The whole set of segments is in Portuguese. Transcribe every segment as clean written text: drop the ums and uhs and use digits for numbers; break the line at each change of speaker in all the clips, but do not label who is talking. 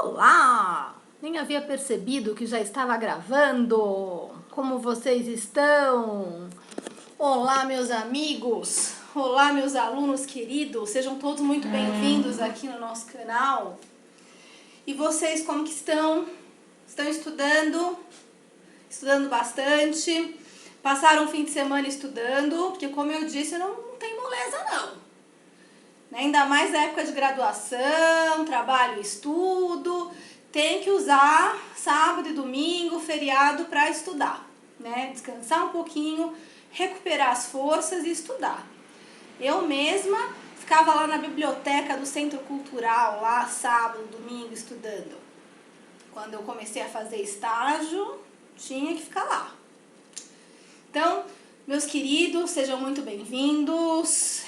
Olá! Nem havia percebido que já estava gravando. Como vocês estão? Olá, meus amigos! Olá, meus alunos queridos! Sejam todos muito bem-vindos aqui no nosso canal. E vocês, como que estão? Estão estudando? Estudando bastante? Passaram o fim de semana estudando? Porque, como eu disse, não tem moleza, não. Ainda mais na época de graduação, trabalho e estudo, tem que usar sábado e domingo, feriado para estudar, né? Descansar um pouquinho, recuperar as forças e estudar. Eu mesma ficava lá na biblioteca do Centro Cultural, lá sábado, domingo, estudando. Quando eu comecei a fazer estágio, tinha que ficar lá. Então, meus queridos, sejam muito bem-vindos.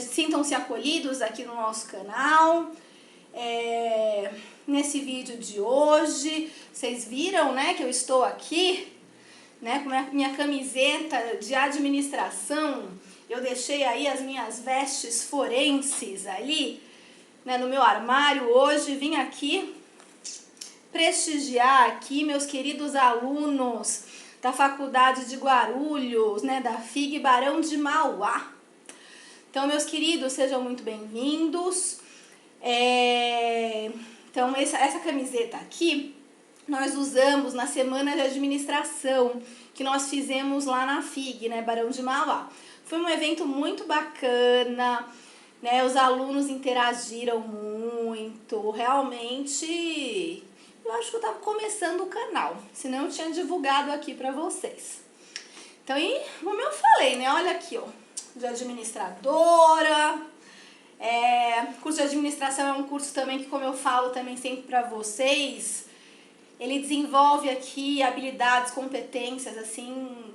Sintam-se acolhidos aqui no nosso canal. Nesse vídeo de hoje, vocês viram, né, que eu estou aqui, né, com a minha camiseta de administração. Eu deixei aí as minhas vestes forenses ali, né, no meu armário hoje. Vim aqui prestigiar aqui meus queridos alunos da Faculdade de Guarulhos, né, da FIG Barão de Mauá. Então, meus queridos, sejam muito bem-vindos. Então, essa camiseta aqui, nós usamos na Semana de Administração, que nós fizemos lá na FIG, né, Barão de Mauá. Foi um evento muito bacana, né, os alunos interagiram muito, realmente, eu acho que eu estava começando o canal, senão eu tinha divulgado aqui para vocês. Então, e como eu falei, né, olha aqui, ó. De administradora, curso de administração é um curso também que, como eu falo também sempre para vocês, ele desenvolve aqui habilidades, competências assim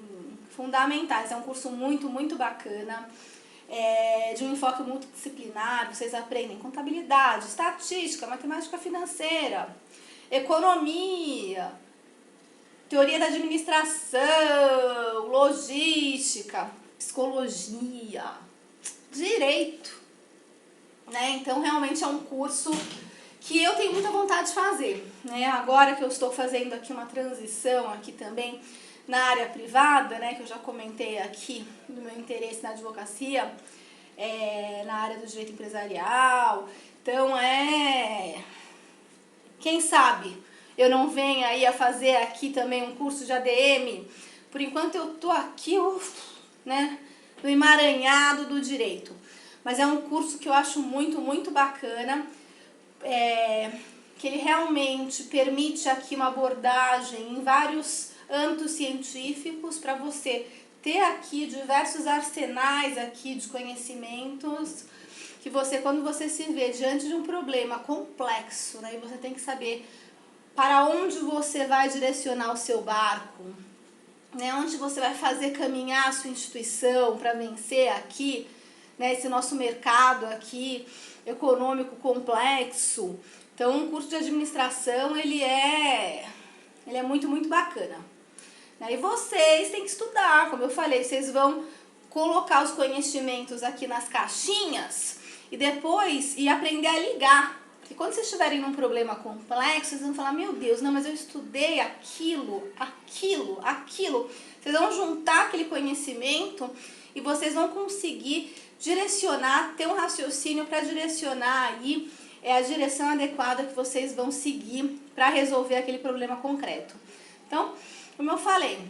fundamentais. É um curso muito, muito bacana, de um enfoque multidisciplinar. Vocês aprendem contabilidade, estatística, matemática financeira, economia, teoria da administração, logística, psicologia, direito, né? Então, realmente é um curso que eu tenho muita vontade de fazer, né? Agora que eu estou fazendo aqui uma transição aqui também na área privada, né? Que eu já comentei aqui do meu interesse na advocacia, na área do direito empresarial. Então, quem sabe eu não venho aí a fazer aqui também um curso de ADM. Por enquanto eu tô aqui, né, no emaranhado do direito. Mas é um curso que eu acho muito, muito bacana, que ele realmente permite aqui uma abordagem em vários âmbitos científicos para você ter aqui diversos arsenais aqui de conhecimentos que você, quando você se vê diante de um problema complexo, né, e você tem que saber para onde você vai direcionar o seu barco, né, onde você vai fazer caminhar a sua instituição para vencer aqui, né, esse nosso mercado aqui econômico complexo. Então, o curso de administração, ele é muito, muito bacana. E vocês têm que estudar, como eu falei, vocês vão colocar os conhecimentos aqui nas caixinhas e depois aprender a ligar. Porque quando vocês estiverem num problema complexo, vocês vão falar, meu Deus, não, mas eu estudei aquilo. Vocês vão juntar aquele conhecimento e vocês vão conseguir direcionar, ter um raciocínio para direcionar aí a direção adequada que vocês vão seguir para resolver aquele problema concreto. Então, como eu falei,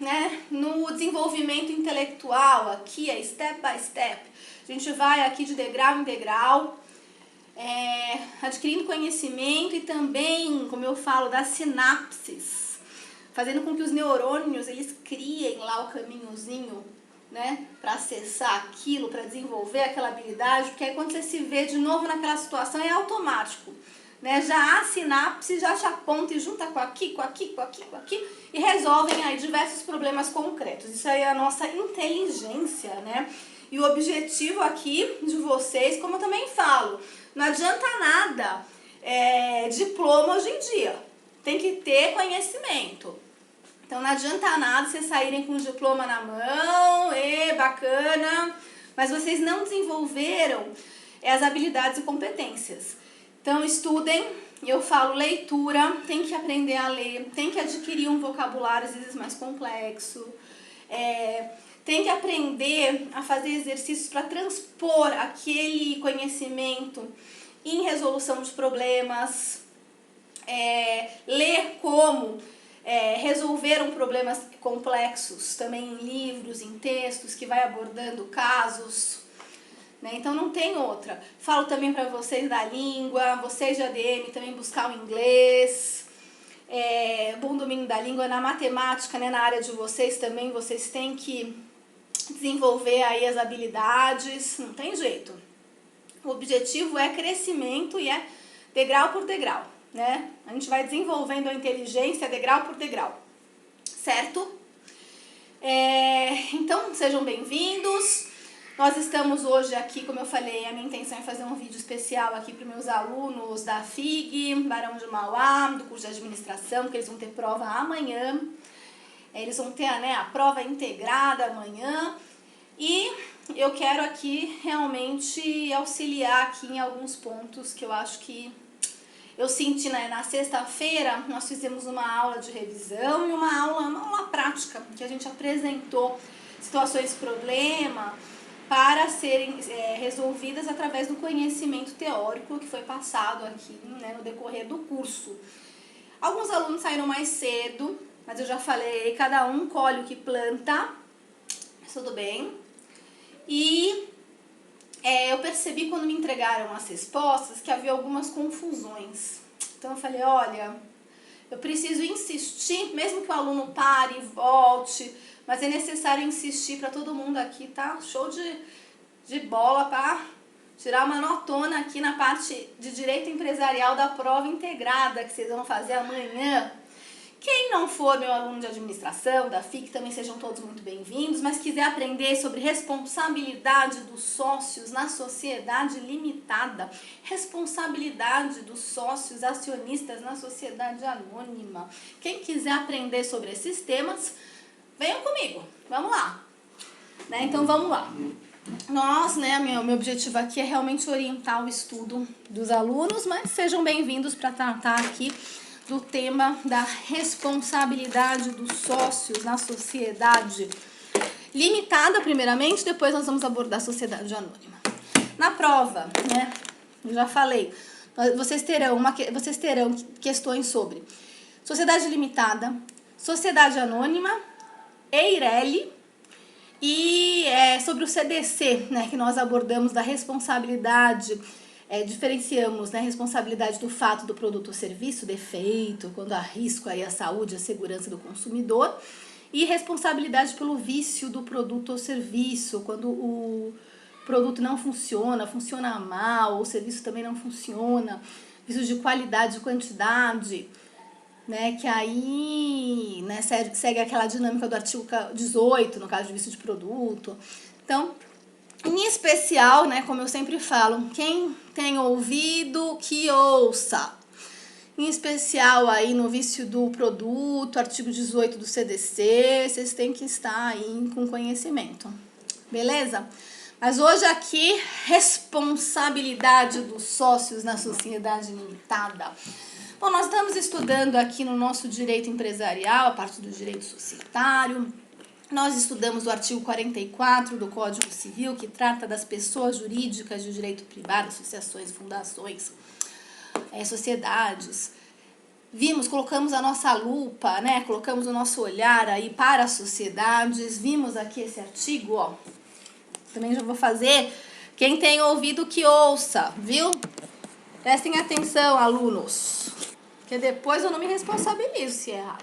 né, no desenvolvimento intelectual aqui, step by step, a gente vai aqui de degrau em degrau, adquirindo conhecimento e também, como eu falo, das sinapses, fazendo com que os neurônios, eles criem lá o caminhozinho, né, para acessar aquilo, para desenvolver aquela habilidade, porque aí quando você se vê de novo naquela situação é automático, né, já há sinapse, já te aponta e junta com aqui e resolvem aí diversos problemas concretos. Isso aí é a nossa inteligência, né, e o objetivo aqui de vocês, como eu também falo, não adianta nada diploma hoje em dia, tem que ter conhecimento. Então, não adianta nada vocês saírem com o diploma na mão, bacana, mas vocês não desenvolveram é as habilidades e competências. Então, estudem, eu falo leitura, tem que aprender a ler, tem que adquirir um vocabulário às vezes mais complexo, tem que aprender a fazer exercícios para transpor aquele conhecimento em resolução de problemas, ler como resolver problemas complexos também em livros, em textos, que vai abordando casos, né? Então não tem outra. Falo também para vocês da língua, vocês de ADM também buscar o inglês, bom domínio da língua, na matemática, né, na área de vocês também, vocês têm que desenvolver aí as habilidades, não tem jeito. O objetivo é crescimento e é degrau por degrau, né? A gente vai desenvolvendo a inteligência degrau por degrau, certo? Então, sejam bem-vindos. Nós estamos hoje aqui, como eu falei, a minha intenção é fazer um vídeo especial aqui para os meus alunos da FIG, Barão de Mauá, do curso de administração, que eles vão ter prova amanhã. Eles vão ter, né, a prova integrada amanhã. E eu quero aqui realmente auxiliar aqui em alguns pontos que eu acho que eu senti, né, na sexta-feira. Nós fizemos uma aula de revisão e uma aula prática, que a gente apresentou situações problema para serem resolvidas através do conhecimento teórico que foi passado aqui, né, no decorrer do curso. Alguns alunos saíram mais cedo, mas eu já falei, cada um colhe o que planta, tudo bem. E eu percebi quando me entregaram as respostas que havia algumas confusões. Então eu falei, olha, eu preciso insistir, mesmo que o aluno pare e volte, mas é necessário insistir para todo mundo aqui, tá? Show de bola para tirar uma notona aqui na parte de direito empresarial da prova integrada que vocês vão fazer amanhã. Quem não for meu aluno de administração, da FIC, também sejam todos muito bem-vindos, mas quiser aprender sobre responsabilidade dos sócios na sociedade limitada, responsabilidade dos sócios acionistas na sociedade anônima, quem quiser aprender sobre esses temas, venham comigo, vamos lá. Né? Então vamos lá. Nós, né, meu objetivo aqui é realmente orientar o estudo dos alunos, mas sejam bem-vindos para tratar aqui do tema da responsabilidade dos sócios na sociedade limitada, primeiramente, depois nós vamos abordar a sociedade anônima. Na prova, né, eu já falei, vocês terão questões sobre sociedade limitada, sociedade anônima, EIRELI e sobre o CDC, né, que nós abordamos da responsabilidade. Diferenciamos, né, responsabilidade do fato do produto ou serviço, defeito, quando há risco aí à saúde e à segurança do consumidor, e responsabilidade pelo vício do produto ou serviço, quando o produto não funciona, funciona mal, o serviço também não funciona, vício de qualidade e quantidade, né, que aí, né, segue aquela dinâmica do artigo 18, no caso de vício de produto. Então, em especial, né, como eu sempre falo, quem tem ouvido, que ouça. Em especial aí no vício do produto, artigo 18 do CDC, vocês têm que estar aí com conhecimento. Beleza? Mas hoje aqui, responsabilidade dos sócios na sociedade limitada. Bom, nós estamos estudando aqui no nosso direito empresarial, a parte do direito societário. Nós estudamos o artigo 44 do Código Civil, que trata das pessoas jurídicas de direito privado, associações, fundações, sociedades. Colocamos a nossa lupa, né? Colocamos o nosso olhar aí para as sociedades. Vimos aqui esse artigo, ó. Também já vou fazer. Quem tem ouvido que ouça, viu? Prestem atenção, alunos, porque depois eu não me responsabilizo se errar.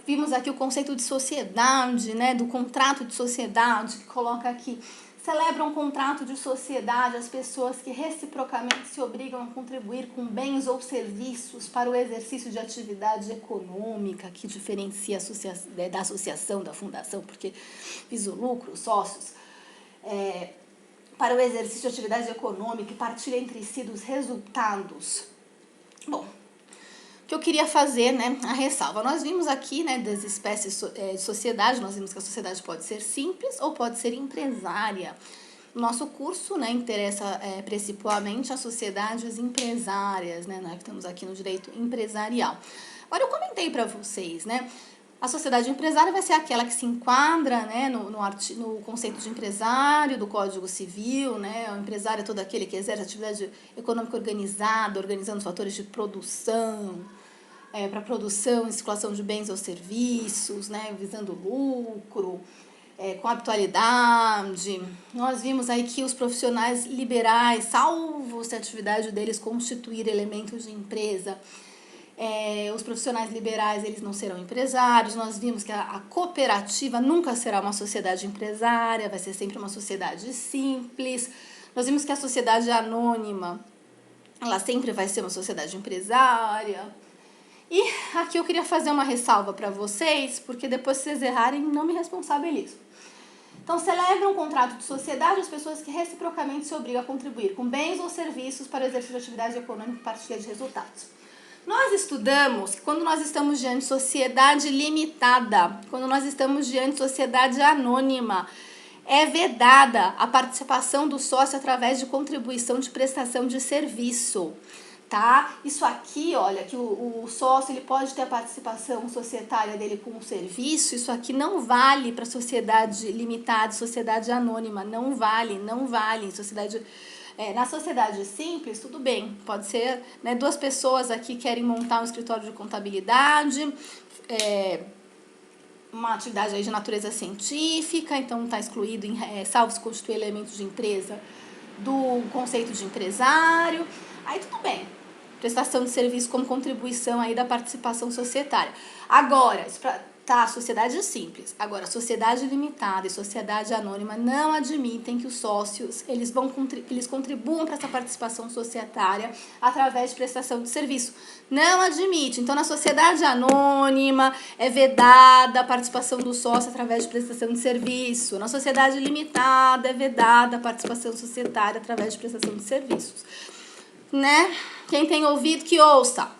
Vimos aqui o conceito de sociedade, né, do contrato de sociedade, que coloca aqui, celebra um contrato de sociedade as pessoas que reciprocamente se obrigam a contribuir com bens ou serviços para o exercício de atividade econômica, que diferencia da associação, da fundação, porque visa o lucro, os sócios, para o exercício de atividade econômica e partilha entre si dos resultados. Bom, o que eu queria fazer, né, a ressalva. Nós vimos aqui, né, das espécies de sociedade, nós vimos que a sociedade pode ser simples ou pode ser empresária. o nosso curso, né, interessa principalmente as sociedades empresárias, né, nós que estamos aqui no direito empresarial. Agora, eu comentei para vocês, né, a sociedade empresária vai ser aquela que se enquadra, né, no conceito de empresário do Código Civil, né, o empresário é todo aquele que exerce atividade econômica organizada, organizando os fatores de produção, para produção e circulação de bens ou serviços, né, visando lucro, com habitualidade. Nós vimos aí que os profissionais liberais, salvo se a atividade deles constituir elementos de empresa, os profissionais liberais eles não serão empresários. Nós vimos que a cooperativa nunca será uma sociedade empresária, vai ser sempre uma sociedade simples. Nós vimos que a sociedade anônima, ela sempre vai ser uma sociedade empresária. E aqui eu queria fazer uma ressalva para vocês, porque depois se vocês errarem, não me responsabilizo. Então, celebram um contrato de sociedade as pessoas que reciprocamente se obrigam a contribuir com bens ou serviços para o exercício de atividade econômica e partilha de resultados. Nós estudamos que quando nós estamos diante de sociedade limitada, quando nós estamos diante de sociedade anônima, é vedada a participação do sócio através de contribuição de prestação de serviço. Tá? Isso aqui, olha, que o sócio ele pode ter a participação societária dele com o serviço, isso aqui não vale para sociedade limitada, sociedade anônima, não vale. Sociedade, na sociedade simples, tudo bem, pode ser, né, duas pessoas aqui querem montar um escritório de contabilidade, uma atividade aí de natureza científica, então está excluído, salvo se constituir elementos de empresa, do conceito de empresário, aí tudo bem, prestação de serviço como contribuição aí da participação societária. Agora, isso tá, sociedade simples. Agora, sociedade limitada e sociedade anônima não admitem que os sócios eles contribuam para essa participação societária através de prestação de serviço. Não admite. Então, na sociedade anônima é vedada a participação do sócio através de prestação de serviço. Na sociedade limitada é vedada a participação societária através de prestação de serviços. Né? Quem tem ouvido que ouça.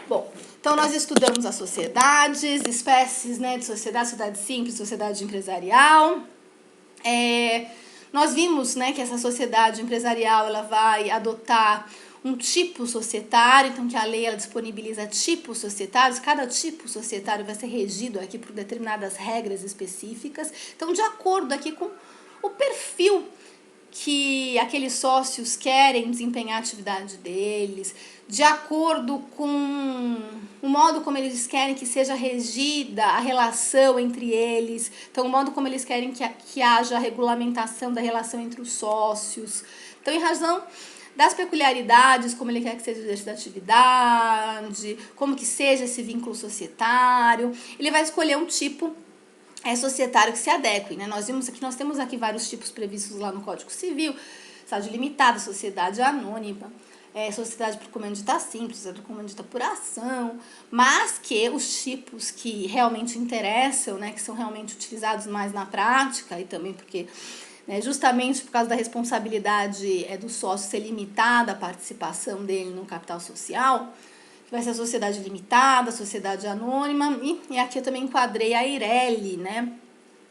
Bom, então nós estudamos as sociedades, espécies, né, de sociedade simples, sociedade empresarial. Nós vimos, né, que essa sociedade empresarial ela vai adotar um tipo societário, então que a lei ela disponibiliza tipos societários, cada tipo societário vai ser regido aqui por determinadas regras específicas. Então, de acordo aqui com o perfil que aqueles sócios querem desempenhar a atividade deles, de acordo com o modo como eles querem que seja regida a relação entre eles, então o modo como eles querem que haja a regulamentação da relação entre os sócios. Então, em razão das peculiaridades, como ele quer que seja exercida a atividade, como que seja esse vínculo societário, ele vai escolher um tipo societário que se adeque, né? Nós vimos aqui, nós temos aqui vários tipos previstos lá no Código Civil: sociedade limitada, sociedade anônima, sociedade por comandita simples, sociedade por comandita por ação, mas que os tipos que realmente interessam, né, que são realmente utilizados mais na prática, e também porque, né, justamente por causa da responsabilidade do sócio ser limitada a participação dele no capital social, vai ser a sociedade limitada, a sociedade anônima, e aqui eu também enquadrei a Eireli, né,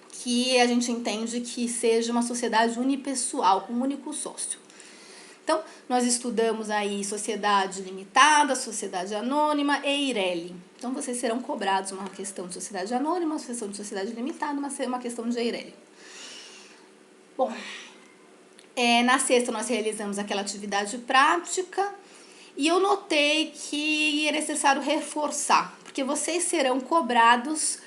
que a gente entende que seja uma sociedade unipessoal, com um único sócio. Então, nós estudamos aí sociedade limitada, sociedade anônima e Eireli. Então, vocês serão cobrados uma questão de sociedade anônima, uma questão de sociedade limitada, uma questão de Eireli. Bom, na sexta nós realizamos aquela atividade prática, e eu notei que é necessário reforçar, porque vocês serão cobrados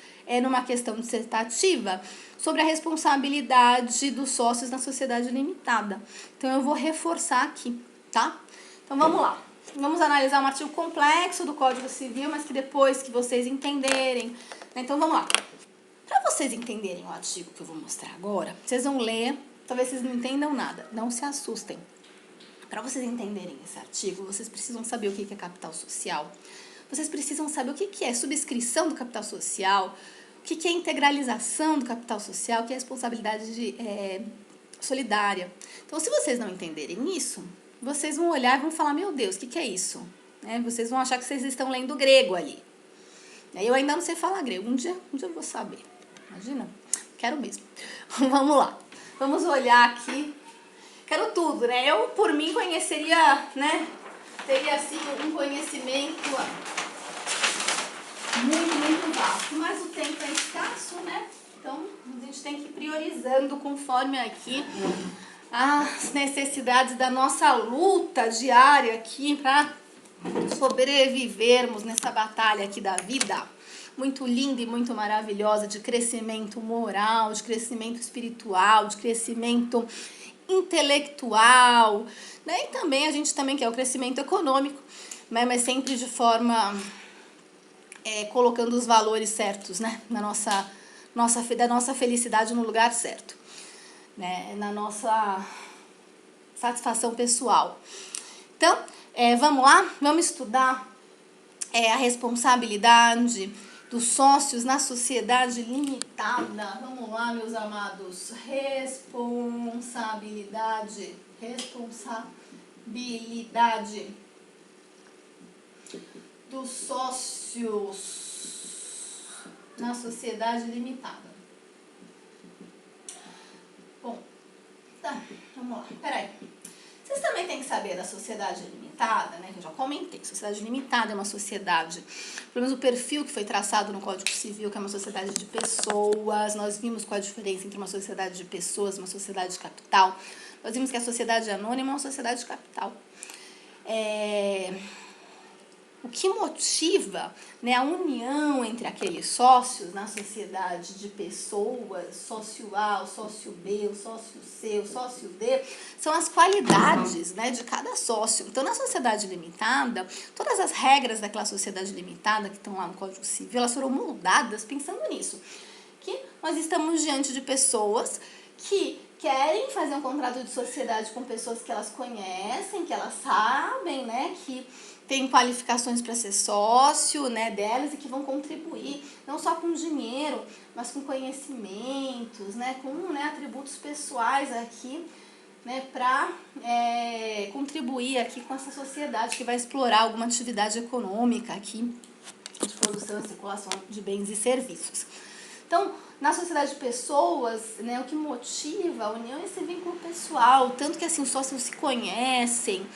numa questão dissertativa sobre a responsabilidade dos sócios na sociedade limitada. Então, eu vou reforçar aqui, tá? Então, vamos lá. Vamos analisar um artigo complexo do Código Civil, mas que depois que vocês entenderem, né? Então, vamos lá. Para vocês entenderem o artigo que eu vou mostrar agora, vocês vão ler, talvez vocês não entendam nada, não se assustem. Para vocês entenderem esse artigo, vocês precisam saber o que é capital social, vocês precisam saber o que é subscrição do capital social, o que é integralização do capital social, o que é responsabilidade solidária. Então, se vocês não entenderem isso, vocês vão olhar e vão falar: meu Deus, o que é isso? Vocês vão achar que vocês estão lendo grego ali. Eu ainda não sei falar grego, um dia eu vou saber. Imagina? Quero mesmo. Vamos lá. Vamos olhar aqui. Quero tudo, né? Eu, por mim, conheceria, né? Teria, assim, um conhecimento muito vasto. Mas o tempo é escasso, né? Então, a gente tem que ir priorizando conforme aqui as necessidades da nossa luta diária aqui para sobrevivermos nessa batalha aqui da vida. Muito linda e muito maravilhosa, de crescimento moral, de crescimento espiritual, de crescimento intelectual, né? E também a gente também quer o crescimento econômico, né? Mas sempre de forma colocando os valores certos, né? Da nossa felicidade no lugar certo, né? Na nossa satisfação pessoal. Então, vamos lá? Vamos estudar a responsabilidade dos sócios na sociedade limitada. Vamos lá, meus amados. Responsabilidade dos sócios na sociedade limitada. Bom, tá, vamos lá. Peraí. Vocês também têm que saber da sociedade limitada, né? Que eu já comentei. Sociedade limitada é uma sociedade, pelo menos o perfil que foi traçado no Código Civil, que é uma sociedade de pessoas. Nós vimos qual a diferença entre uma sociedade de pessoas e uma sociedade de capital. Nós vimos que a sociedade anônima é uma sociedade de capital. O que motiva, né, a união entre aqueles sócios na sociedade de pessoas, sócio A, o sócio B, o sócio C, o sócio D, são as qualidades, né, de cada sócio. Então, na sociedade limitada, todas as regras daquela sociedade limitada que estão lá no Código Civil, elas foram moldadas pensando nisso. Que nós estamos diante de pessoas que querem fazer um contrato de sociedade com pessoas que elas conhecem, que elas sabem, né, que tem qualificações para ser sócio, né, delas, e que vão contribuir não só com dinheiro, mas com conhecimentos, né, com, né, atributos pessoais aqui, né, para contribuir aqui com essa sociedade que vai explorar alguma atividade econômica aqui de produção e circulação de bens e serviços. Então, na sociedade de pessoas, né, o que motiva a união é esse vínculo pessoal, tanto que assim os sócios se conhecem.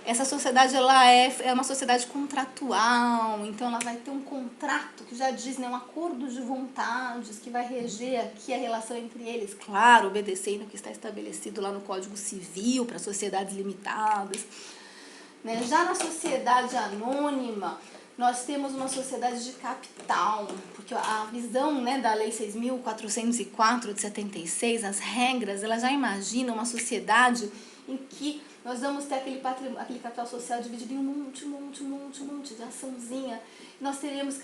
Essa sociedade ela é uma sociedade contratual, então ela vai ter um contrato que já diz, né, um acordo de vontades que vai reger aqui a relação entre eles, claro, obedecendo o que está estabelecido lá no Código Civil para sociedades limitadas. Né? Já na sociedade anônima, nós temos uma sociedade de capital, porque a visão, né, da Lei 6.404 de 76, as regras, ela já imagina uma sociedade em que nós vamos ter aquele capital social dividido em um monte de açãozinha. Nós teremos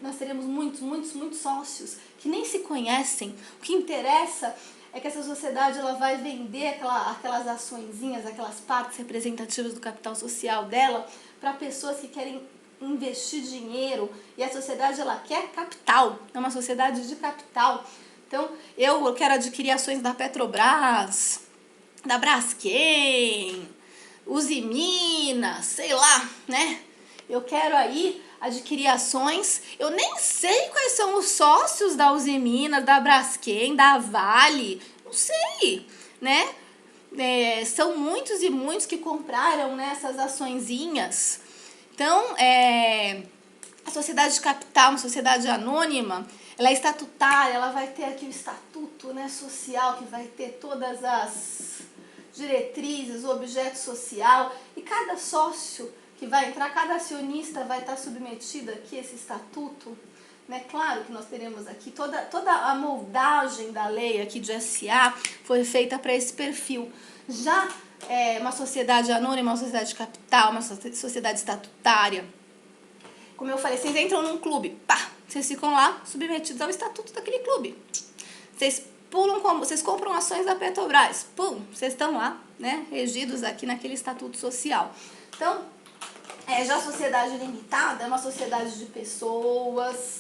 nós teremos muitos sócios que nem se conhecem. O que interessa é que essa sociedade ela vai vender aquelas açõezinhas, aquelas partes representativas do capital social dela para pessoas que querem investir dinheiro. E a sociedade ela quer capital, é uma sociedade de capital. Então, eu quero adquirir ações da Petrobras, da Braskem, Usiminas, sei lá, né? Eu quero aí adquirir ações, eu nem sei quais são os sócios da Usiminas, da Braskem, da Vale, não sei, né? São muitos e muitos que compraram, né, essas açõezinhas. Então, a sociedade de capital, uma sociedade anônima, ela é estatutária, ela vai ter aqui o estatuto, né, social, que vai ter todas as diretrizes, o objeto social, e cada sócio que vai entrar, cada acionista vai estar submetido aqui a esse estatuto, né? Claro que nós teremos aqui toda a moldagem da lei aqui de SA foi feita para esse perfil. Já uma sociedade anônima, uma sociedade de capital, uma sociedade estatutária, como eu falei, vocês entram num clube, pá, vocês ficam lá submetidos ao estatuto daquele clube. Vocês compram ações da Petrobras, pum, vocês estão lá, né, regidos aqui naquele estatuto social. Então, já a sociedade limitada é uma sociedade de pessoas.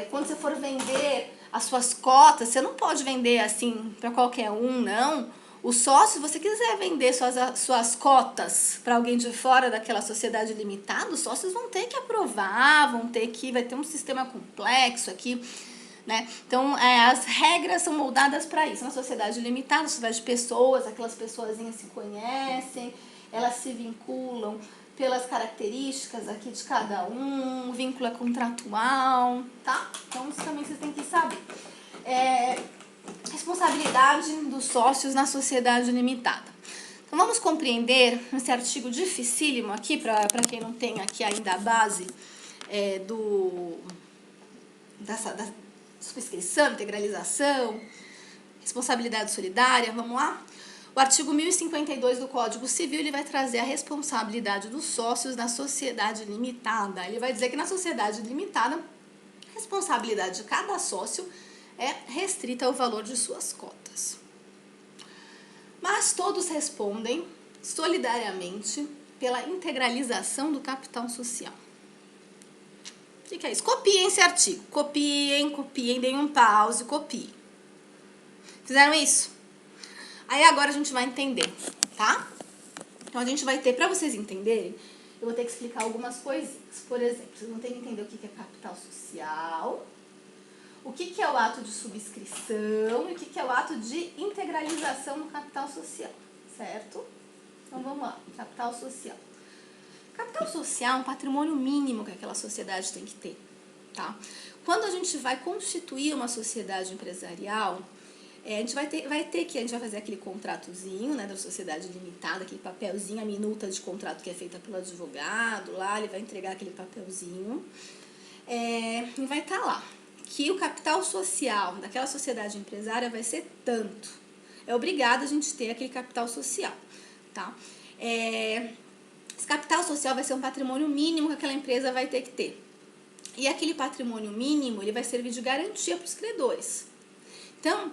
Quando você for vender as suas cotas, você não pode vender assim para qualquer um, não. O sócio, se você quiser vender suas cotas para alguém de fora daquela sociedade limitada, os sócios vão ter que aprovar, vai ter um sistema complexo aqui, né? Então, as regras são moldadas para isso. Na sociedade limitada, na sociedade de pessoas, aquelas pessoazinhas se conhecem, elas se vinculam pelas características aqui de cada um, o vínculo é contratual, tá? Então, isso também vocês têm que saber. Responsabilidade dos sócios na sociedade limitada. Então, vamos compreender esse artigo dificílimo aqui, para quem não tem aqui ainda a base da subscrição, integralização, responsabilidade solidária, vamos lá? O artigo 1052 do Código Civil, ele vai trazer a responsabilidade dos sócios na sociedade limitada. Ele vai dizer que na sociedade limitada, a responsabilidade de cada sócio é restrita ao valor de suas cotas. Mas todos respondem solidariamente pela integralização do capital social. O que é isso? Copiem esse artigo. Copiem, deem um pause, copiem. Fizeram isso? Aí agora a gente vai entender, tá? Então a gente vai ter, para vocês entenderem, eu vou ter que explicar algumas coisinhas. Por exemplo, vocês vão ter que entender o que é capital social, o que é o ato de subscrição e o que é o ato de integralização no capital social, certo? Então vamos lá, capital social. Capital social é um patrimônio mínimo que aquela sociedade tem que ter, tá? Quando a gente vai constituir uma sociedade empresarial, a gente vai fazer aquele contratozinho, né, da sociedade limitada, aquele papelzinho, a minuta de contrato que é feita pelo advogado, lá ele vai entregar aquele papelzinho, e vai estar lá que o capital social daquela sociedade empresária vai ser tanto. É obrigado a gente ter aquele capital social, tá? Esse capital social vai ser um patrimônio mínimo que aquela empresa vai ter que ter. E aquele patrimônio mínimo, ele vai servir de garantia para os credores. Então,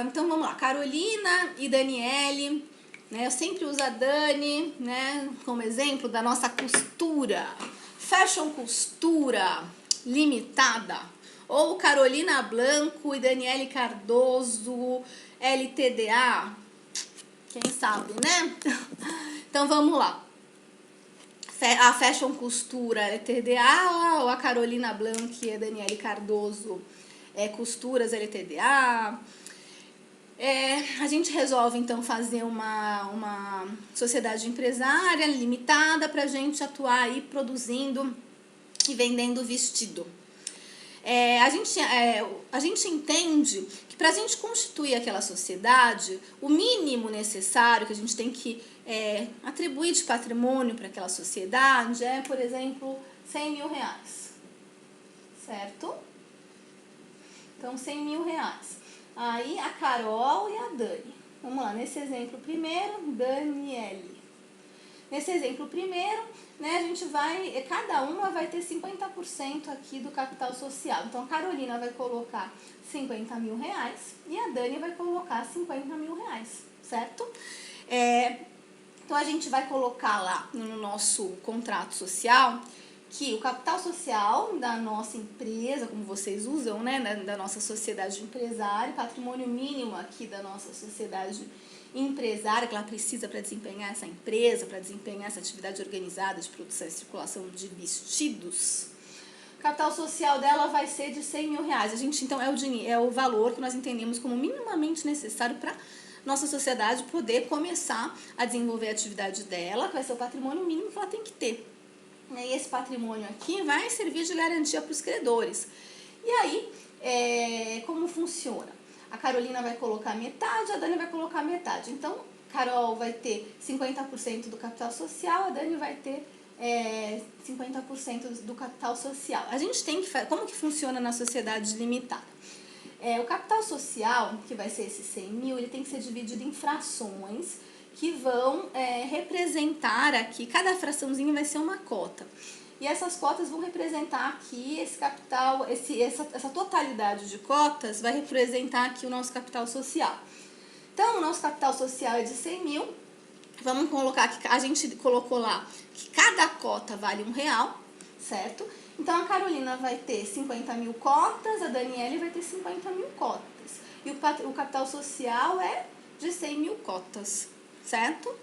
então vamos lá, Carolina e Daniele, né, eu sempre uso a Dani, né, como exemplo da nossa costura, Fashion Costura Limitada, ou Carolina Blanco e Daniele Cardoso, LTDA, quem sabe, né? Então vamos lá, a Fashion Costura LTDA, ou a Carolina Blanco e a Daniele Cardoso Costuras LTDA. A gente resolve então fazer uma sociedade empresária limitada para a gente atuar aí produzindo e vendendo vestido. A gente entende que para a gente constituir aquela sociedade, o mínimo necessário que a gente tem que atribuir de patrimônio para aquela sociedade é, por exemplo, R$100 mil, certo? Então, R$100 mil. Aí, a Carol e a Dani. Vamos lá, nesse exemplo primeiro, Daniele. Nesse exemplo primeiro, né, a gente cada uma vai ter 50% aqui do capital social. Então, a Carolina vai colocar R$50 mil e a Dani vai colocar R$50 mil, certo? Então, a gente vai colocar lá no nosso contrato social que o capital social da nossa empresa, como vocês usam, né, da nossa sociedade empresária, patrimônio mínimo aqui da nossa sociedade empresária, que ela precisa para desempenhar essa empresa, para desempenhar essa atividade organizada de produção e circulação de vestidos. O capital social dela vai ser de R$100 mil. Então, é o valor que nós entendemos como minimamente necessário para nossa sociedade poder começar a desenvolver a atividade dela, que vai ser o patrimônio mínimo que ela tem que ter. E esse patrimônio aqui vai servir de garantia para os credores. E aí, como funciona? A Carolina vai colocar metade, a Dani vai colocar metade. Então, Carol vai ter 50% do capital social, a Dani vai ter 50% do capital social. A gente tem que fazer. Como que funciona na sociedade limitada? O capital social, que vai ser esse 100 mil, ele tem que ser dividido em frações que vão representar aqui, cada fraçãozinho vai ser uma cota. E essas cotas vão representar aqui esse capital, essa totalidade de cotas vai representar aqui o nosso capital social. Então, o nosso capital social é de 100 mil. Vamos colocar aqui, a gente colocou lá que cada cota vale R$1, certo? Então, a Carolina vai ter 50 mil cotas, a Daniele vai ter 50 mil cotas. E o capital social é de 100 mil cotas, certo?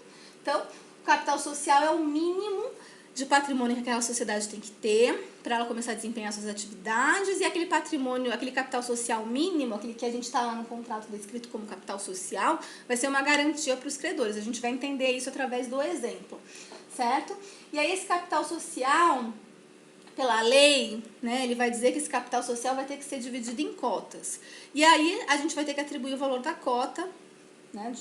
Então, o capital social é o mínimo de patrimônio que aquela sociedade tem que ter para ela começar a desempenhar suas atividades, e aquele patrimônio, aquele capital social mínimo, aquele que a gente está lá no contrato descrito como capital social, vai ser uma garantia para os credores. A gente vai entender isso através do exemplo, certo? E aí esse capital social, pela lei, né, ele vai dizer que esse capital social vai ter que ser dividido em cotas. E aí a gente vai ter que atribuir o valor da cota, né,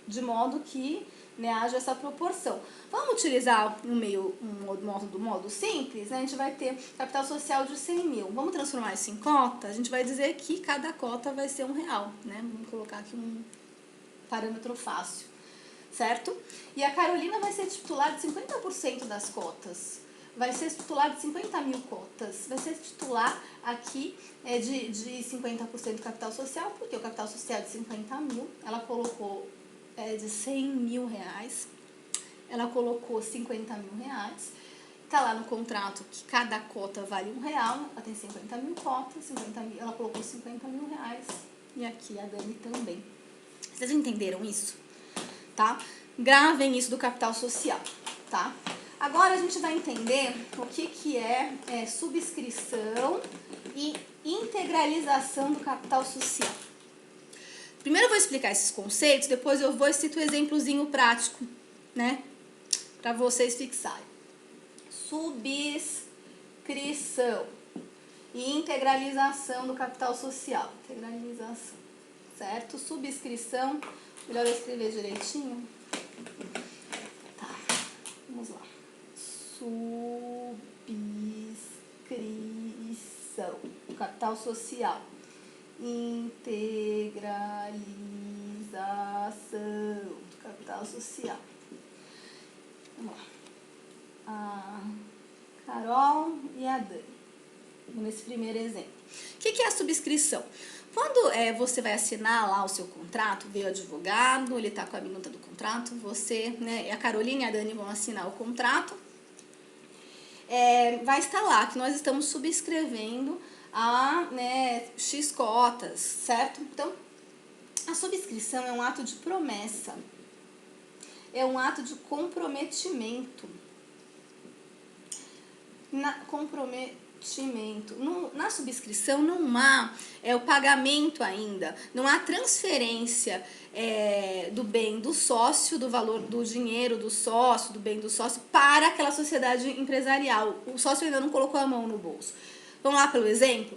de modo que, né, haja essa proporção. Vamos utilizar um modo simples, né? A gente vai ter capital social de 100 mil. Vamos transformar isso em cota? A gente vai dizer que cada cota vai ser R$1, né? Vamos colocar aqui um parâmetro fácil, certo? E a Carolina vai ser titular de 50% das cotas. Vai ser titular de 50 mil cotas. Vai ser titular aqui de 50% capital social, porque o capital social é de 50 mil, ela colocou de 100 mil reais, ela colocou 50 mil reais, tá lá no contrato que cada cota vale R$1, ela tem 50 mil cotas, 50 mil, ela colocou 50 mil reais, e aqui a Dani também. Vocês entenderam isso? Tá? Gravem isso do capital social, tá? Agora a gente vai entender o que é subscrição e integralização do capital social. Primeiro eu vou explicar esses conceitos, depois eu vou citar um exemplozinho prático, né? Para vocês fixarem. Subscrição e integralização do capital social. Integralização, certo? Subscrição, melhor eu escrever direitinho. Tá, vamos lá. Subscrição, capital social. Integralização do capital social. Vamos lá. A Carol e a Dani, nesse primeiro exemplo. O que é a subscrição? Quando você vai assinar lá o seu contrato, veio o advogado, ele está com a minuta do contrato, você, né, a Carolina e a Dani vão assinar o contrato, vai estar lá que nós estamos subscrevendo a X cotas, certo? Então, a subscrição é um ato de promessa, é um ato de comprometimento. Na subscrição não há o pagamento ainda, não há transferência do bem do sócio, do valor do dinheiro do sócio, do bem do sócio para aquela sociedade empresarial. O sócio ainda não colocou a mão no bolso. Vamos lá pelo exemplo?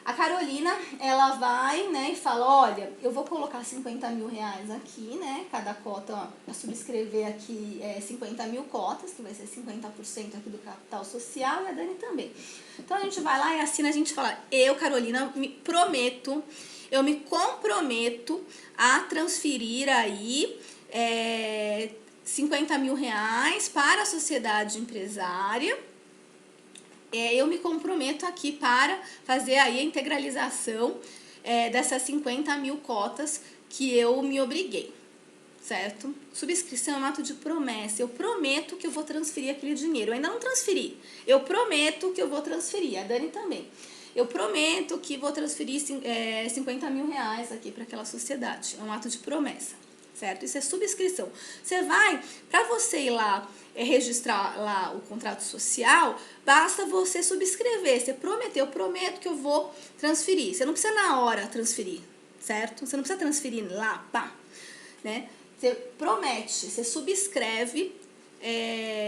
A Carolina, ela vai, né, e fala, olha, eu vou colocar 50 mil reais aqui, né, cada cota, ó, para subscrever aqui 50 mil cotas, que vai ser 50% aqui do capital social, e a Dani também. Então, a gente vai lá e assina, a gente fala, eu, Carolina, eu me comprometo a transferir aí 50 mil reais para a sociedade empresária. Eu me comprometo aqui para fazer aí a integralização dessas 50 mil cotas que eu me obriguei, certo? Subscrição é um ato de promessa. Eu prometo que eu vou transferir aquele dinheiro. Eu ainda não transferi. Eu prometo que eu vou transferir. A Dani também. Eu prometo que vou transferir 50 mil reais aqui para aquela sociedade. É um ato de promessa, certo? Isso é subscrição. Para você ir lá registrar lá o contrato social, basta você subscrever. Você prometeu, eu prometo que eu vou transferir. Você não precisa na hora transferir, certo? Você não precisa transferir lá, pá, né? Você promete, você subscreve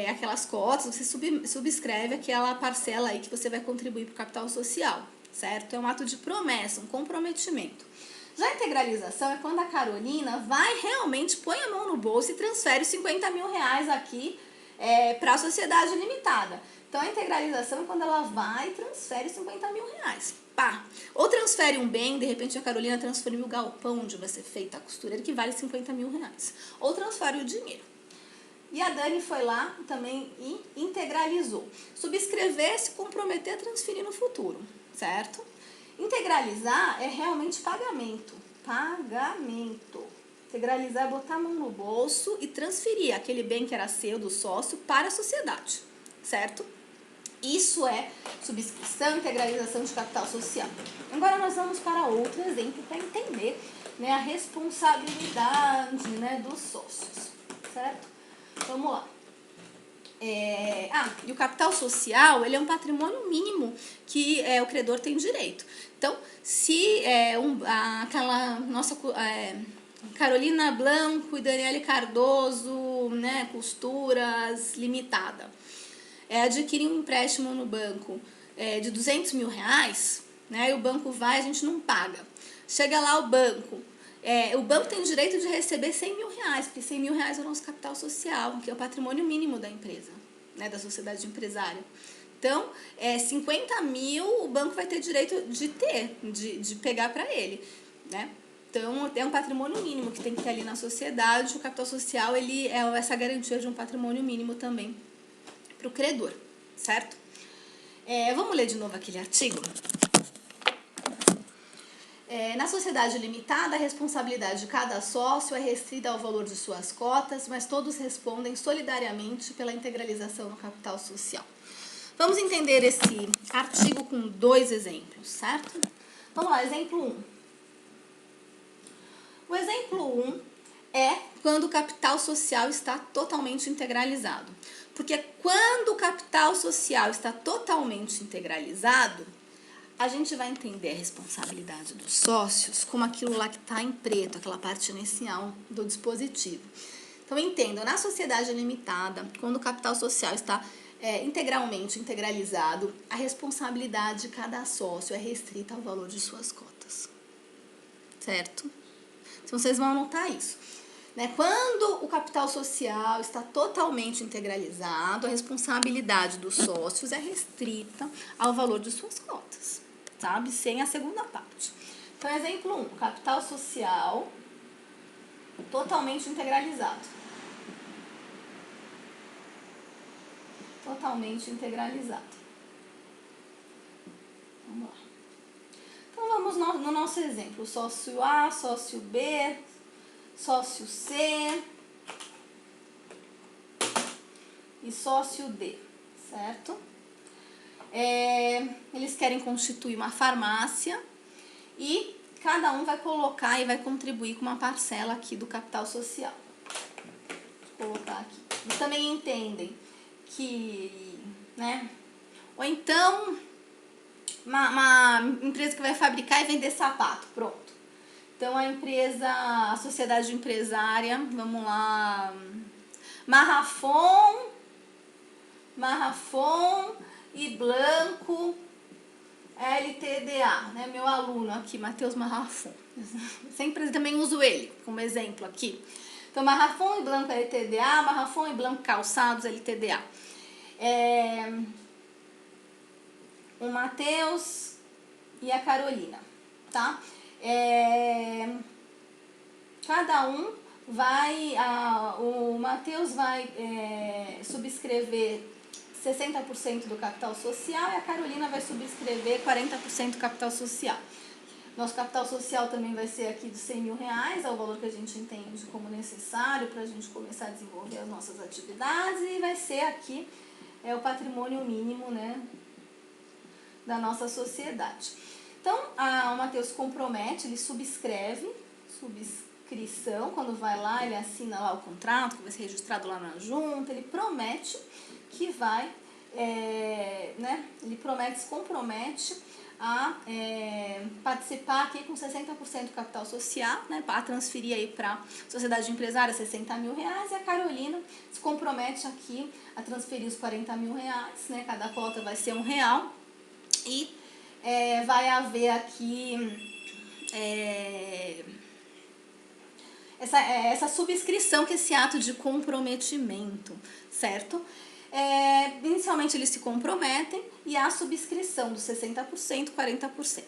aquelas cotas, você subscreve aquela parcela aí que você vai contribuir para o capital social, certo? É um ato de promessa, um comprometimento. Já a integralização é quando a Carolina vai realmente, põe a mão no bolso e transfere 50 mil reais aqui para a sociedade limitada. Então, a integralização é quando ela vai e transfere 50 mil reais. Pá! Ou transfere um bem, de repente a Carolina transferiu o galpão onde vai ser feita a costureira, que vale 50 mil reais. Ou transfere o dinheiro. E a Dani foi lá também e integralizou. Subscrever, se comprometer a transferir no futuro, certo? Integralizar é realmente pagamento. Pagamento. Integralizar é botar a mão no bolso e transferir aquele bem que era seu, do sócio, para a sociedade, certo? Isso é subscrição e integralização de capital social. Agora nós vamos para outro exemplo para entender, né, a responsabilidade, né, dos sócios, certo? Vamos lá. E o capital social, ele é um patrimônio mínimo que o credor tem direito. Então, se aquela nossa Carolina Blanco e Daniele Cardoso, né, Costuras Limitada, adquirir um empréstimo no banco de 200 mil reais, né, e o banco vai, a gente não paga. Chega lá o banco tem direito de receber 100 mil reais, porque 100 mil reais é o nosso capital social, que é o patrimônio mínimo da empresa, né, da sociedade empresária. Então, 50 mil o banco vai ter direito de pegar para ele, né? Então, é um patrimônio mínimo que tem que ter ali na sociedade. O capital social, ele é essa garantia de um patrimônio mínimo também para o credor, certo? Vamos ler de novo aquele artigo? Na sociedade limitada, a responsabilidade de cada sócio é restrita ao valor de suas cotas, mas todos respondem solidariamente pela integralização no capital social. Vamos entender esse artigo com 2 exemplos, certo? Vamos lá, exemplo 1. O exemplo 1 é quando o capital social está totalmente integralizado. Porque quando o capital social está totalmente integralizado, a gente vai entender a responsabilidade dos sócios como aquilo lá que está em preto, aquela parte inicial do dispositivo. Então, entendam, na sociedade limitada, quando o capital social está integralmente integralizado, a responsabilidade de cada sócio é restrita ao valor de suas cotas. Certo? Então, vocês vão anotar isso. Quando o capital social está totalmente integralizado, a responsabilidade dos sócios é restrita ao valor de suas cotas, sabe? Sem a segunda parte. Então, exemplo 1, capital social totalmente integralizado. Totalmente integralizado. Vamos lá. Então, vamos no nosso exemplo. Sócio A, sócio B, sócio C e sócio D, certo? Eles querem constituir uma farmácia e cada um vai colocar e vai contribuir com uma parcela aqui do capital social. Vou colocar aqui. Eles também entendem que, né? Ou então, uma empresa que vai fabricar e vender sapato, pronto. Então, a sociedade empresária, vamos lá, Marrafon e Blanco LTDA, né? Meu aluno aqui, Matheus Marrafon. Sempre também uso ele como exemplo aqui. Então, Marrafon e Blanco LTDA, Marrafon e Blanco Calçados LTDA. O Matheus e a Carolina, tá? Cada um vai, o Matheus vai subscrever 60% do capital social e a Carolina vai subscrever 40% do capital social. Nosso capital social também vai ser aqui de 100 mil reais, é o valor que a gente entende como necessário para a gente começar a desenvolver as nossas atividades, e vai ser aqui o patrimônio mínimo, né, da nossa sociedade. Então, o Matheus compromete, ele subscreve, subscrição, quando vai lá, ele assina lá o contrato, que vai ser registrado lá na junta, ele promete que vai, ele se compromete a participar aqui com 60% do capital social, né, para transferir aí para a sociedade empresária 60 mil reais, e a Carolina se compromete aqui a transferir os 40 mil reais, né, cada cota vai ser R$1, e vai haver aqui essa subscrição, que é esse ato de comprometimento, certo? Inicialmente eles se comprometem e há a subscrição dos 60%, 40%.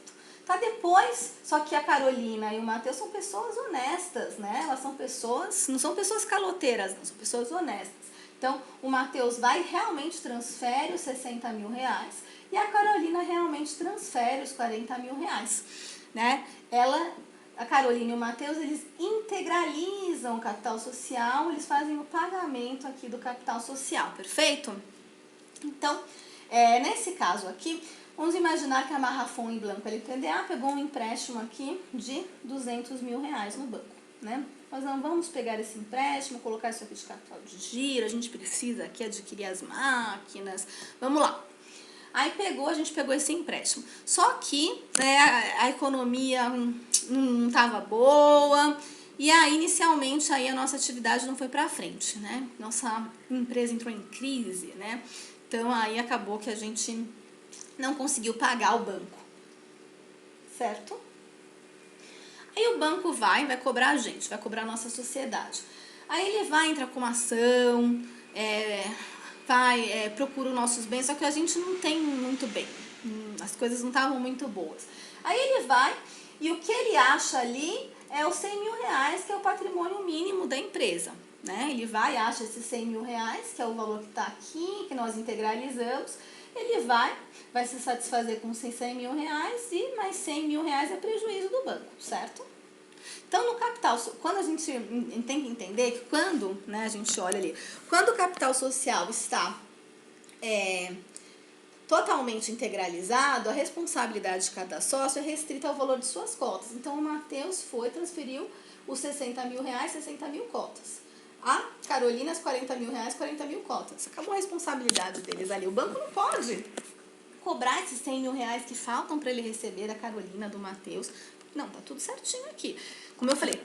Tá, depois, só que a Carolina e o Matheus são pessoas honestas, né? Elas são pessoas, não são pessoas caloteiras, não, são pessoas honestas. Então, o Matheus realmente transfere os 60 mil reais e a Carolina realmente transfere os 40 mil reais, né? A Carolina e o Matheus, eles integralizam o capital social, eles fazem o pagamento aqui do capital social, perfeito? Então, nesse caso aqui, vamos imaginar que a Marrafon e Blanco LTDA pegou um empréstimo aqui de 200 mil reais no banco, né? Nós não vamos pegar esse empréstimo, colocar isso aqui de capital de giro, a gente precisa aqui adquirir as máquinas, vamos lá. Aí a gente pegou esse empréstimo. Só que, né, a economia não estava boa, e aí inicialmente aí a nossa atividade não foi para frente, né? Nossa empresa entrou em crise, né? Então aí acabou que a gente não conseguiu pagar o banco, certo? Aí o banco vai cobrar a gente, vai cobrar a nossa sociedade. Aí ele vai entrar com uma ação, procura os nossos bens, só que a gente não tem muito bem, as coisas não estavam muito boas. Aí ele vai e o que ele acha ali é os 100 mil reais, que é o patrimônio mínimo da empresa, né? Ele vai, acha esses 100 mil reais, que é o valor que está aqui, que nós integralizamos, ele vai se satisfazer com 100 mil reais e mais 100 mil reais é prejuízo do banco, certo? Então, no capital, quando a gente tem que entender que quando, né, a gente olha ali, quando o capital social está totalmente integralizado, a responsabilidade de cada sócio é restrita ao valor de suas cotas. Então, o Matheus transferiu os 60 mil reais, 60 mil cotas. A Carolina, as 40 mil reais, 40 mil cotas. Acabou a responsabilidade deles ali. O banco não pode cobrar esses 100 mil reais que faltam para ele receber da Carolina, do Matheus. Não, tá tudo certinho aqui. Como eu falei,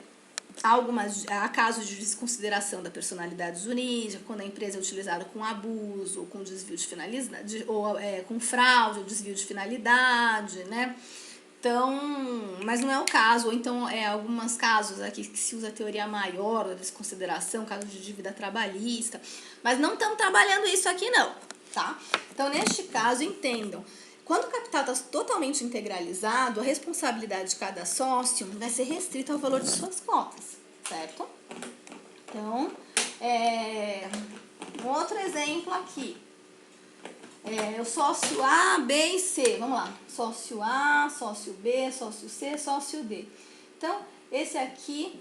há casos de desconsideração da personalidade jurídica, quando a empresa é utilizada com abuso, ou com desvio de finalidade, ou com fraude, ou desvio de finalidade, né? Então, mas não é o caso, ou então alguns casos aqui que se usa a teoria maior da desconsideração, caso de dívida trabalhista, mas não estamos trabalhando isso aqui não, tá? Então, neste caso, entendam, quando o capital está totalmente integralizado, a responsabilidade de cada sócio vai ser restrita ao valor de suas cotas, certo? Então, um outro exemplo aqui. O sócio A, B e C. Vamos lá. Sócio A, sócio B, sócio C, sócio D. Então, esse aqui,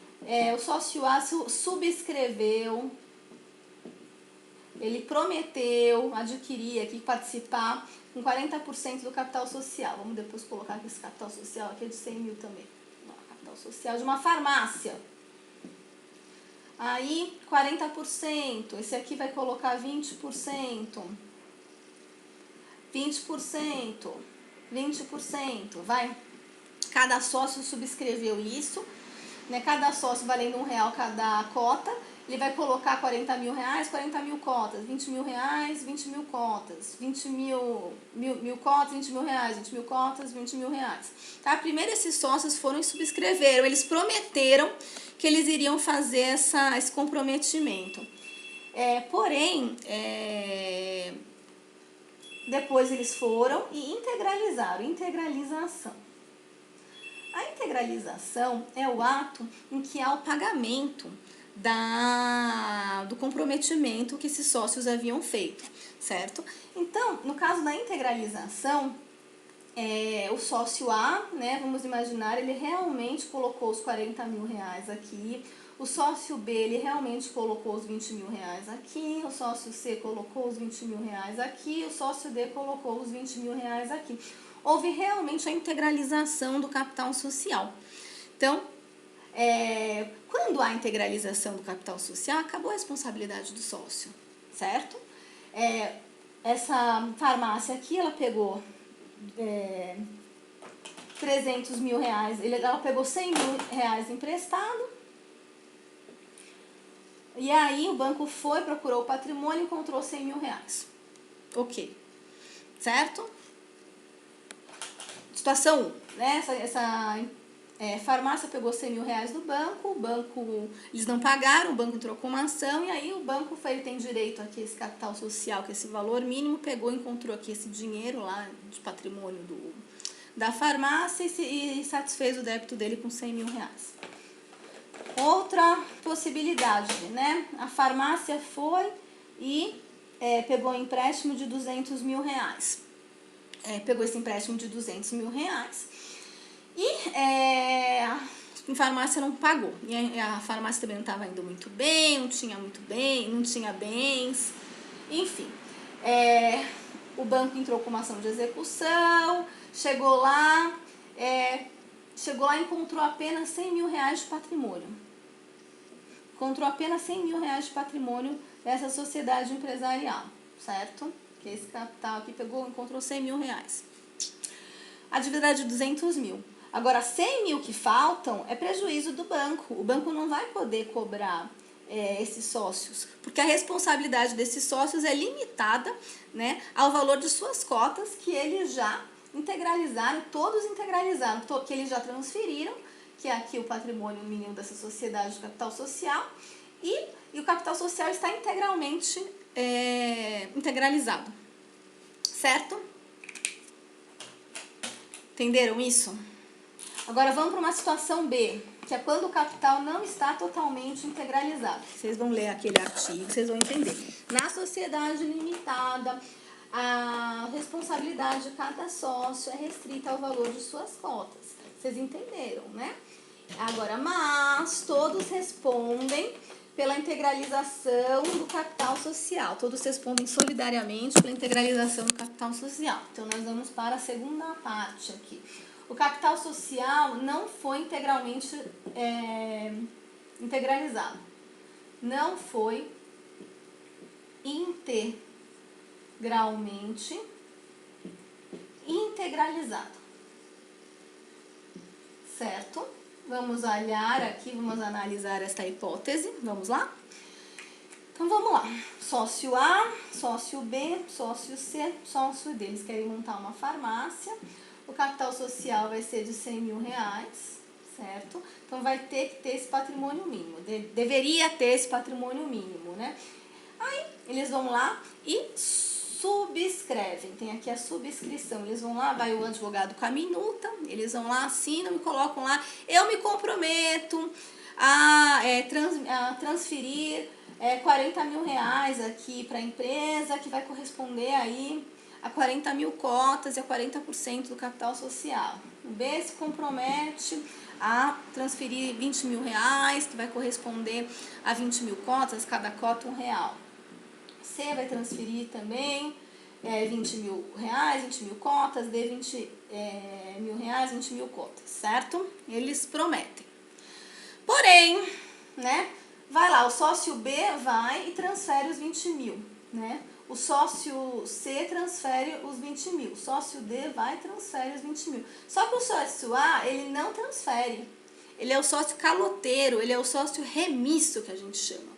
o sócio A subscreveu, ele prometeu adquirir aqui, participar com 40% do capital social. Vamos depois colocar que esse capital social aqui é de 100 mil também. Capital social de uma farmácia. Aí, 40%. Esse aqui vai colocar 20%. 20%, 20%, vai. Cada sócio subscreveu isso, né? Cada sócio valendo R$1 cada cota, ele vai colocar 40 mil reais, 40 mil cotas, 20 mil reais, 20 mil cotas, 20 mil cotas, 20 mil reais, 20 mil cotas, 20 mil reais. Tá? Primeiro esses sócios foram e subscreveram, eles prometeram que eles iriam fazer esse comprometimento. Porém, depois eles foram e integralizaram, integralização. A integralização é o ato em que há o pagamento do comprometimento que esses sócios haviam feito, certo? Então, no caso da integralização, o sócio A, né, vamos imaginar, ele realmente colocou os 40 mil reais aqui, o sócio B, ele realmente colocou os 20 mil reais aqui, o sócio C colocou os 20 mil reais aqui, o sócio D colocou os 20 mil reais aqui. Houve realmente a integralização do capital social. Então, quando há integralização do capital social, acabou a responsabilidade do sócio, certo? Essa farmácia aqui, ela pegou 300 mil reais, ela pegou 100 mil reais emprestado, e aí o banco procurou o patrimônio e encontrou 100 mil reais. Ok. Certo? Situação 1, né? Essa farmácia pegou 100 mil reais do banco, eles não pagaram, o banco entrou com uma ação, e aí o banco tem direito aqui a esse capital social, que é esse valor mínimo, encontrou aqui esse dinheiro lá de patrimônio da farmácia e satisfez o débito dele com 100 mil reais. Outra possibilidade, né? A farmácia foi e pegou um empréstimo de 200 mil reais. Pegou esse empréstimo de 200 mil reais e a farmácia não pagou. E a farmácia também não estava indo muito bem, não tinha bens, enfim. O banco entrou com uma ação de execução, chegou lá e encontrou apenas 100 mil reais de patrimônio. encontrou apenas 100 mil reais de patrimônio dessa sociedade empresarial, certo? Que esse capital aqui encontrou 100 mil reais. A dívida é de 200 mil. Agora, 100 mil que faltam é prejuízo do banco. O banco não vai poder cobrar esses sócios, porque a responsabilidade desses sócios é limitada, né, ao valor de suas cotas que eles já integralizaram, todos integralizaram, que eles já transferiram, que é aqui o patrimônio mínimo dessa sociedade de capital social, e o capital social está integralmente integralizado, certo? Entenderam isso? Agora vamos para uma situação B, que é quando o capital não está totalmente integralizado. Vocês vão ler aquele artigo, vocês vão entender. Na sociedade limitada, a responsabilidade de cada sócio é restrita ao valor de suas cotas. Vocês entenderam, né? Agora, mas todos respondem pela integralização do capital social. Todos respondem solidariamente pela integralização do capital social. Então, nós vamos para a segunda parte aqui. O capital social não foi integralmente integralizado. Não foi integralmente integralizado. Certo? Vamos olhar aqui, vamos analisar esta hipótese. Vamos lá? Então, vamos lá. Sócio A, sócio B, sócio C, sócio D. Eles querem montar uma farmácia. O capital social vai ser de 100 mil reais, certo? Então, vai ter que ter esse patrimônio mínimo. Deveria ter esse patrimônio mínimo, né? Aí, eles vão lá e subscrevem. Tem aqui a subscrição. Eles vão lá, vai o advogado com a minuta, eles vão lá, assinam e colocam lá: eu me comprometo a transferir 40 mil reais aqui para a empresa, que vai corresponder aí a 40 mil cotas e a 40% do capital social. O B se compromete a transferir 20 mil reais, que vai corresponder a 20 mil cotas, cada cota R$1. C vai transferir também 20 mil reais, 20 mil cotas, D 20 mil reais, 20 mil cotas, certo? Eles prometem. Porém, né, vai lá, o sócio B vai e transfere os 20 mil, né? O sócio C transfere os 20 mil, o sócio D vai e transfere os 20 mil. Só que o sócio A, ele não transfere. Ele é o sócio caloteiro, ele é o sócio remisso, que a gente chama.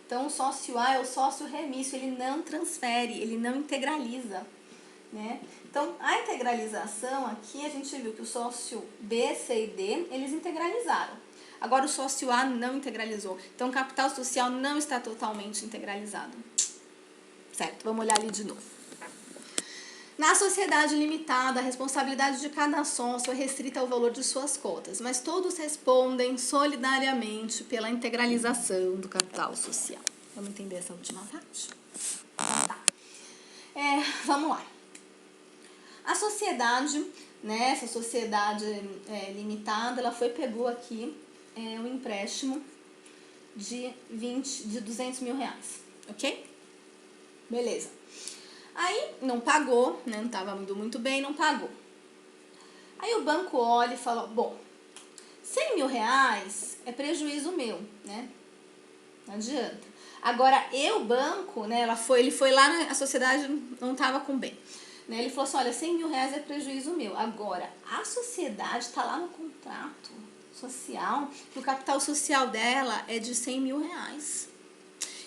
Então, o sócio A é o sócio remisso, ele não transfere, ele não integraliza, né? Então, a integralização aqui, a gente viu que o sócio B, C e D, eles integralizaram. Agora, o sócio A não integralizou. Então, o capital social não está totalmente integralizado. Certo? Vamos olhar ali de novo. Na sociedade limitada, a responsabilidade de cada sócio é restrita ao valor de suas cotas, mas todos respondem solidariamente pela integralização do capital social. Vamos entender essa última parte? Tá. Vamos lá. A sociedade, né, essa sociedade limitada, ela pegou aqui um empréstimo de 200 mil reais, ok? Beleza. Aí não pagou, né? Não estava indo muito bem, não pagou. Aí o banco olha e fala: bom, 100 mil reais é prejuízo meu, né? Não adianta. Agora, banco, né? Ele foi lá, a sociedade não estava com bem. Né? Ele falou assim: olha, 100 mil reais é prejuízo meu. Agora, a sociedade está lá no contrato social, que o capital social dela é de 100 mil reais.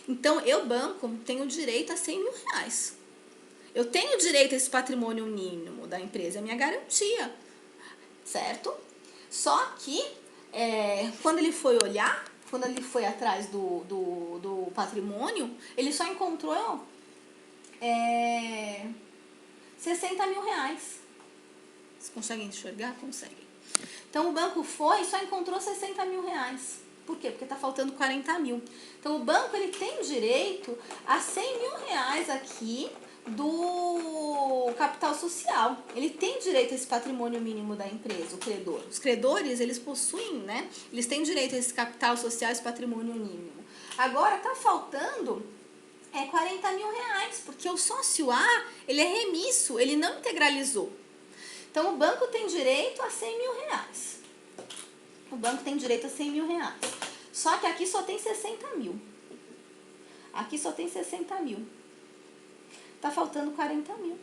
Então, banco, tenho direito a 100 mil reais. Eu tenho direito a esse patrimônio mínimo da empresa, é minha garantia, certo? Só que, quando ele foi olhar, quando ele foi atrás do patrimônio, ele só encontrou 60 mil reais. Vocês conseguem enxergar? Conseguem. Então, o banco foi e só encontrou 60 mil reais. Por quê? Porque está faltando 40 mil. Então, o banco ele tem direito a 100 mil reais aqui do capital social. Ele tem direito a esse patrimônio mínimo da empresa, o credor. Os credores, eles possuem, né? Eles têm direito a esse capital social, esse patrimônio mínimo. Agora, está faltando 40 mil reais, porque o sócio A, ele é remisso, ele não integralizou. Então, o banco tem direito a 100 mil reais. O banco tem direito a 100 mil reais. Só que aqui só tem 60 mil. Aqui só tem 60 mil. Tá faltando 40 mil,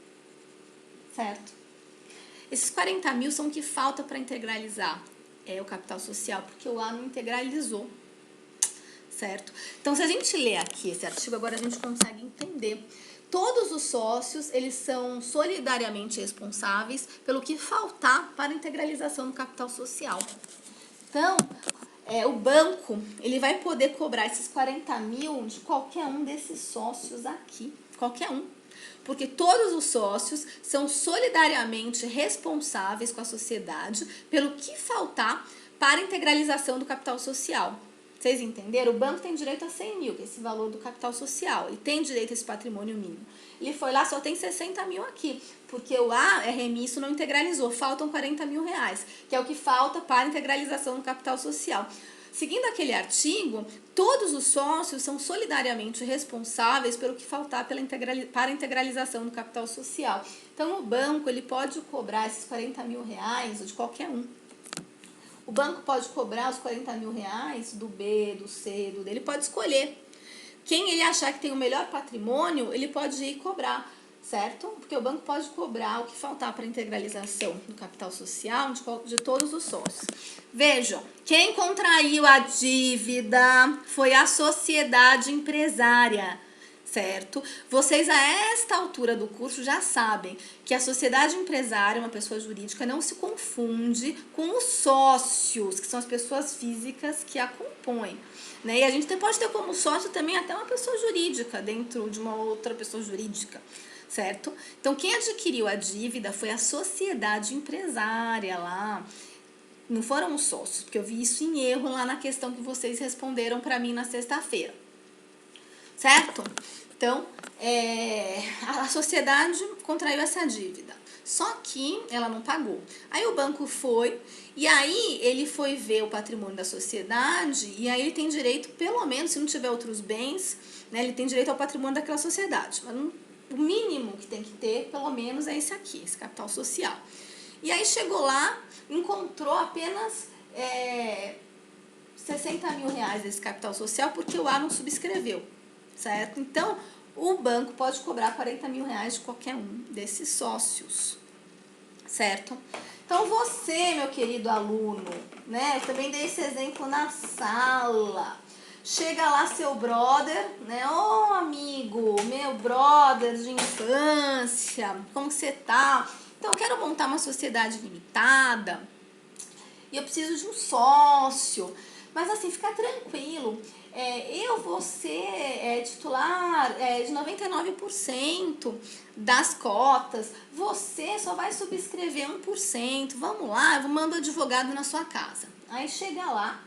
certo? Esses 40 mil são o que falta para integralizar o capital social, porque o A não integralizou, certo? Então, se a gente ler aqui esse artigo, agora a gente consegue entender. Todos os sócios, eles são solidariamente responsáveis pelo que faltar para a integralização do capital social. Então, o banco, ele vai poder cobrar esses 40 mil de qualquer um desses sócios aqui, qualquer um. Porque todos os sócios são solidariamente responsáveis com a sociedade pelo que faltar para a integralização do capital social. Vocês entenderam? O banco tem direito a 100 mil, que é esse valor do capital social, e tem direito a esse patrimônio mínimo. Ele foi lá, só tem 60 mil aqui, porque o A é remisso, não integralizou, faltam 40 mil reais, que é o que falta para a integralização do capital social. Seguindo aquele artigo, todos os sócios são solidariamente responsáveis pelo que faltar para a integralização do capital social. Então, o banco ele pode cobrar esses 40 mil reais de qualquer um. O banco pode cobrar os 40 mil reais do B, do C, do D. Ele pode escolher. Quem ele achar que tem o melhor patrimônio, ele pode ir cobrar, certo? Porque o banco pode cobrar o que faltar para a integralização do capital social de todos os sócios. Vejam, quem contraiu a dívida foi a sociedade empresária, certo? Vocês a esta altura do curso já sabem que a sociedade empresária, uma pessoa jurídica, não se confunde com os sócios, que são as pessoas físicas que a compõem. Né? E a gente pode ter como sócio também até uma pessoa jurídica dentro de uma outra pessoa jurídica, certo? Então, quem adquiriu a dívida foi a sociedade empresária lá, não foram os sócios, porque eu vi isso em erro lá na questão que vocês responderam para mim na sexta-feira, certo? Então, a sociedade contraiu essa dívida, só que ela não pagou. Aí o banco foi, e aí ele foi ver o patrimônio da sociedade, e aí ele tem direito, pelo menos, se não tiver outros bens, né, ele tem direito ao patrimônio daquela sociedade, mas o mínimo que tem que ter, pelo menos, é esse aqui, esse capital social. E aí chegou lá, encontrou apenas 60 mil reais desse capital social, porque o A não subscreveu, certo? Então, o banco pode cobrar 40 mil reais de qualquer um desses sócios, certo? Então, você, meu querido aluno, né? Eu também dei esse exemplo na sala. Chega lá seu brother, né? Ô, amigo, meu brother de infância, como você tá? Então, eu quero montar uma sociedade limitada e eu preciso de um sócio. Mas assim, fica tranquilo. Eu vou ser titular de 99% das cotas. Você só vai subscrever 1%. Vamos lá, eu mando o advogado na sua casa. Aí chega lá,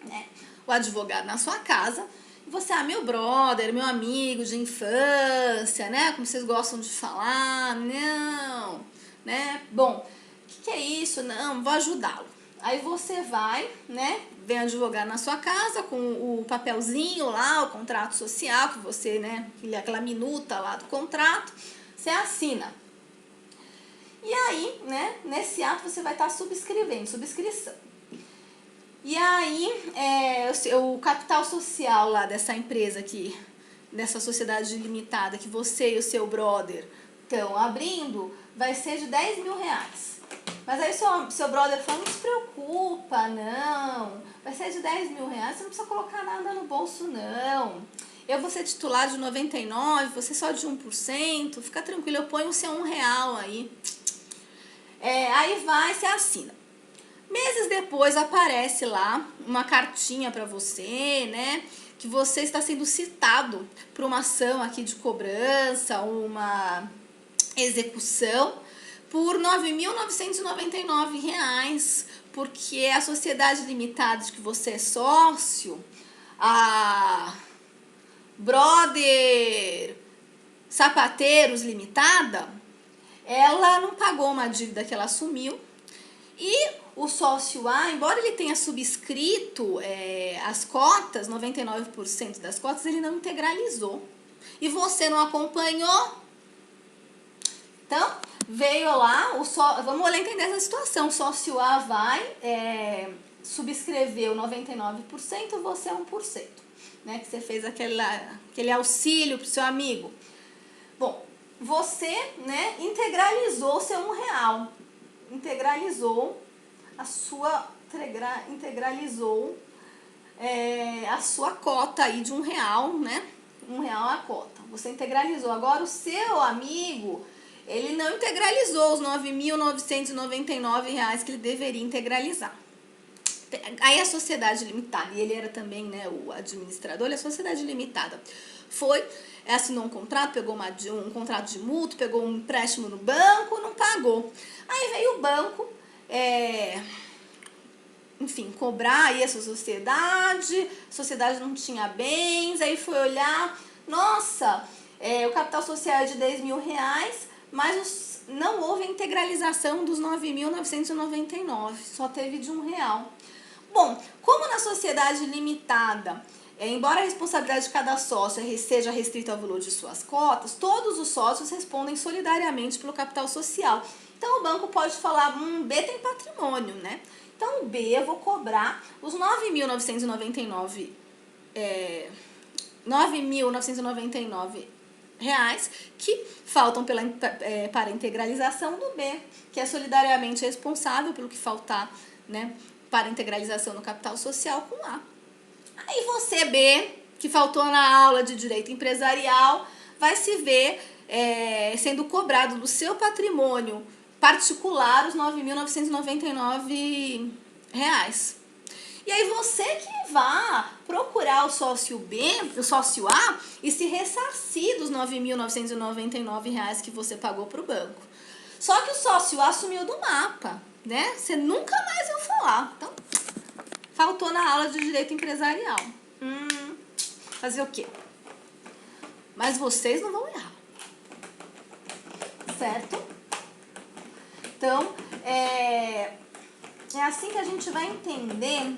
né? O advogado na sua casa. E você, meu brother, meu amigo de infância, né? Como vocês gostam de falar. Não, né? Bom, o que é isso? Não, vou ajudá-lo. Aí você vai, né, vem advogado na sua casa com o papelzinho lá, o contrato social, que você, né, aquela minuta lá do contrato, você assina. E aí, né, nesse ato você vai estar subscrevendo, subscrição. E aí, o capital social lá dessa empresa aqui, dessa sociedade limitada que você e o seu brother estão abrindo, vai ser de 10 mil reais. Mas aí seu brother fala, não se preocupa, não, vai ser de 10 mil reais, você não precisa colocar nada no bolso, não. Eu vou ser titular de 99%, você só de 1%, fica tranquilo, eu ponho o seu R$1 aí. Aí vai, você assina. Meses depois aparece lá uma cartinha para você, né, que você está sendo citado por uma ação aqui de cobrança, uma execução, por R$ 9.999, porque a sociedade limitada de que você é sócio, a Brother Sapateiros Limitada, ela não pagou uma dívida que ela assumiu, e o sócio A, embora ele tenha subscrito as cotas, 99% das cotas, ele não integralizou. E você não acompanhou. Então, veio lá, vamos lá entender essa situação. O sócio A vai, subscreveu 99%, você é 1%, né? Que você fez aquele auxílio pro seu amigo. Bom, você, né, integralizou o seu R$1. Integralizou a sua cota aí de R$1, né? R$1 a cota. Você integralizou. Agora o seu amigo, ele não integralizou os R$ 9.999 que ele deveria integralizar. Aí a sociedade limitada, e ele era também, né, o administrador, a sociedade limitada assinou um contrato, pegou um contrato de mútuo, pegou um empréstimo no banco, não pagou. Aí veio o banco, enfim, cobrar aí essa sociedade, a sociedade não tinha bens, aí foi olhar, nossa, o capital social é de R$10.000, mas não houve a integralização dos 9.999, só teve de R$1. Bom, como na sociedade limitada, embora a responsabilidade de cada sócio seja restrita ao valor de suas cotas, todos os sócios respondem solidariamente pelo capital social. Então o banco pode falar, B tem patrimônio, né? Então o B eu vou cobrar os 9.999 reais que faltam para a integralização do B, que é solidariamente responsável pelo que faltar, né, para a integralização no capital social com A. Aí você, B, que faltou na aula de direito empresarial, vai se ver sendo cobrado do seu patrimônio particular os 9.999 reais. E aí você que vá procurar o sócio B, o sócio A, e se ressarcir dos 9.999 reais que você pagou para o banco. Só que o sócio A sumiu do mapa, né? Você nunca mais ouviu falar. Então, faltou na aula de direito empresarial. Fazer o quê? Mas vocês não vão errar. Certo? Então, é assim que a gente vai entender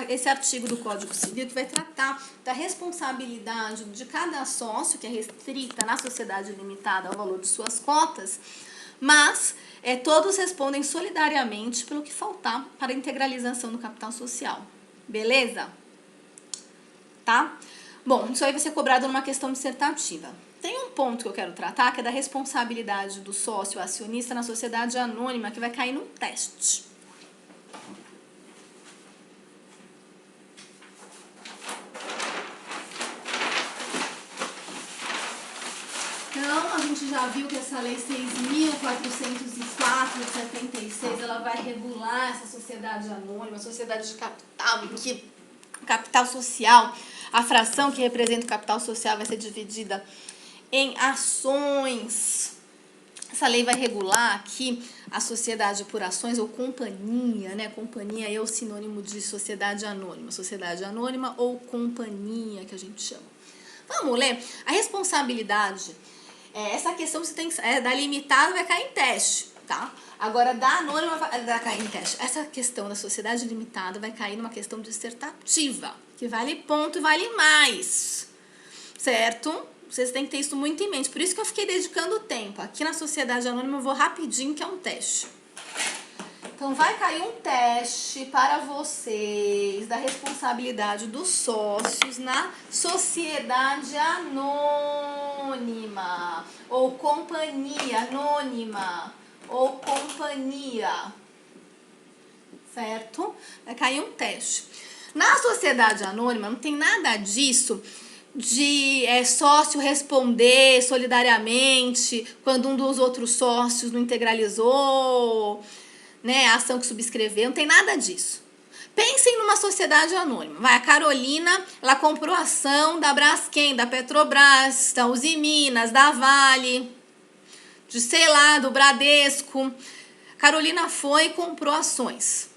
esse artigo do Código Civil, que vai tratar da responsabilidade de cada sócio, que é restrita na sociedade limitada ao valor de suas cotas, mas todos respondem solidariamente pelo que faltar para a integralização do capital social. Beleza? Tá? Bom, isso aí vai ser cobrado numa questão dissertativa. Tem um ponto que eu quero tratar, que é da responsabilidade do sócio acionista na sociedade anônima, que vai cair num teste. Então, a gente já viu que essa lei 6.404 de 76, ela vai regular essa sociedade anônima, sociedade de capital, que o capital social, a fração que representa o capital social vai ser dividida em ações. Essa lei vai regular aqui a sociedade por ações ou companhia, né? Companhia é o sinônimo de sociedade anônima ou companhia que a gente chama. Vamos ler? A responsabilidade, essa questão você tem da limitada vai cair em teste, tá? Agora da anônima vai cair em teste. Essa questão da sociedade limitada vai cair numa questão dissertativa, que vale ponto e vale mais, certo? Vocês têm que ter isso muito em mente. Por isso que eu fiquei dedicando tempo. Aqui na sociedade anônima eu vou rapidinho, que é um teste. Então, vai cair um teste para vocês da responsabilidade dos sócios na sociedade anônima ou companhia anônima ou companhia, certo? Vai cair um teste. Na sociedade anônima não tem nada disso de sócio responder solidariamente quando um dos outros sócios não integralizou, né, a ação que subscreveu, não tem nada disso. Pensem numa sociedade anônima. A Carolina, ela comprou ação da Braskem, da Petrobras, da Uzi Minas, da Vale, do Bradesco. Carolina foi e comprou ações.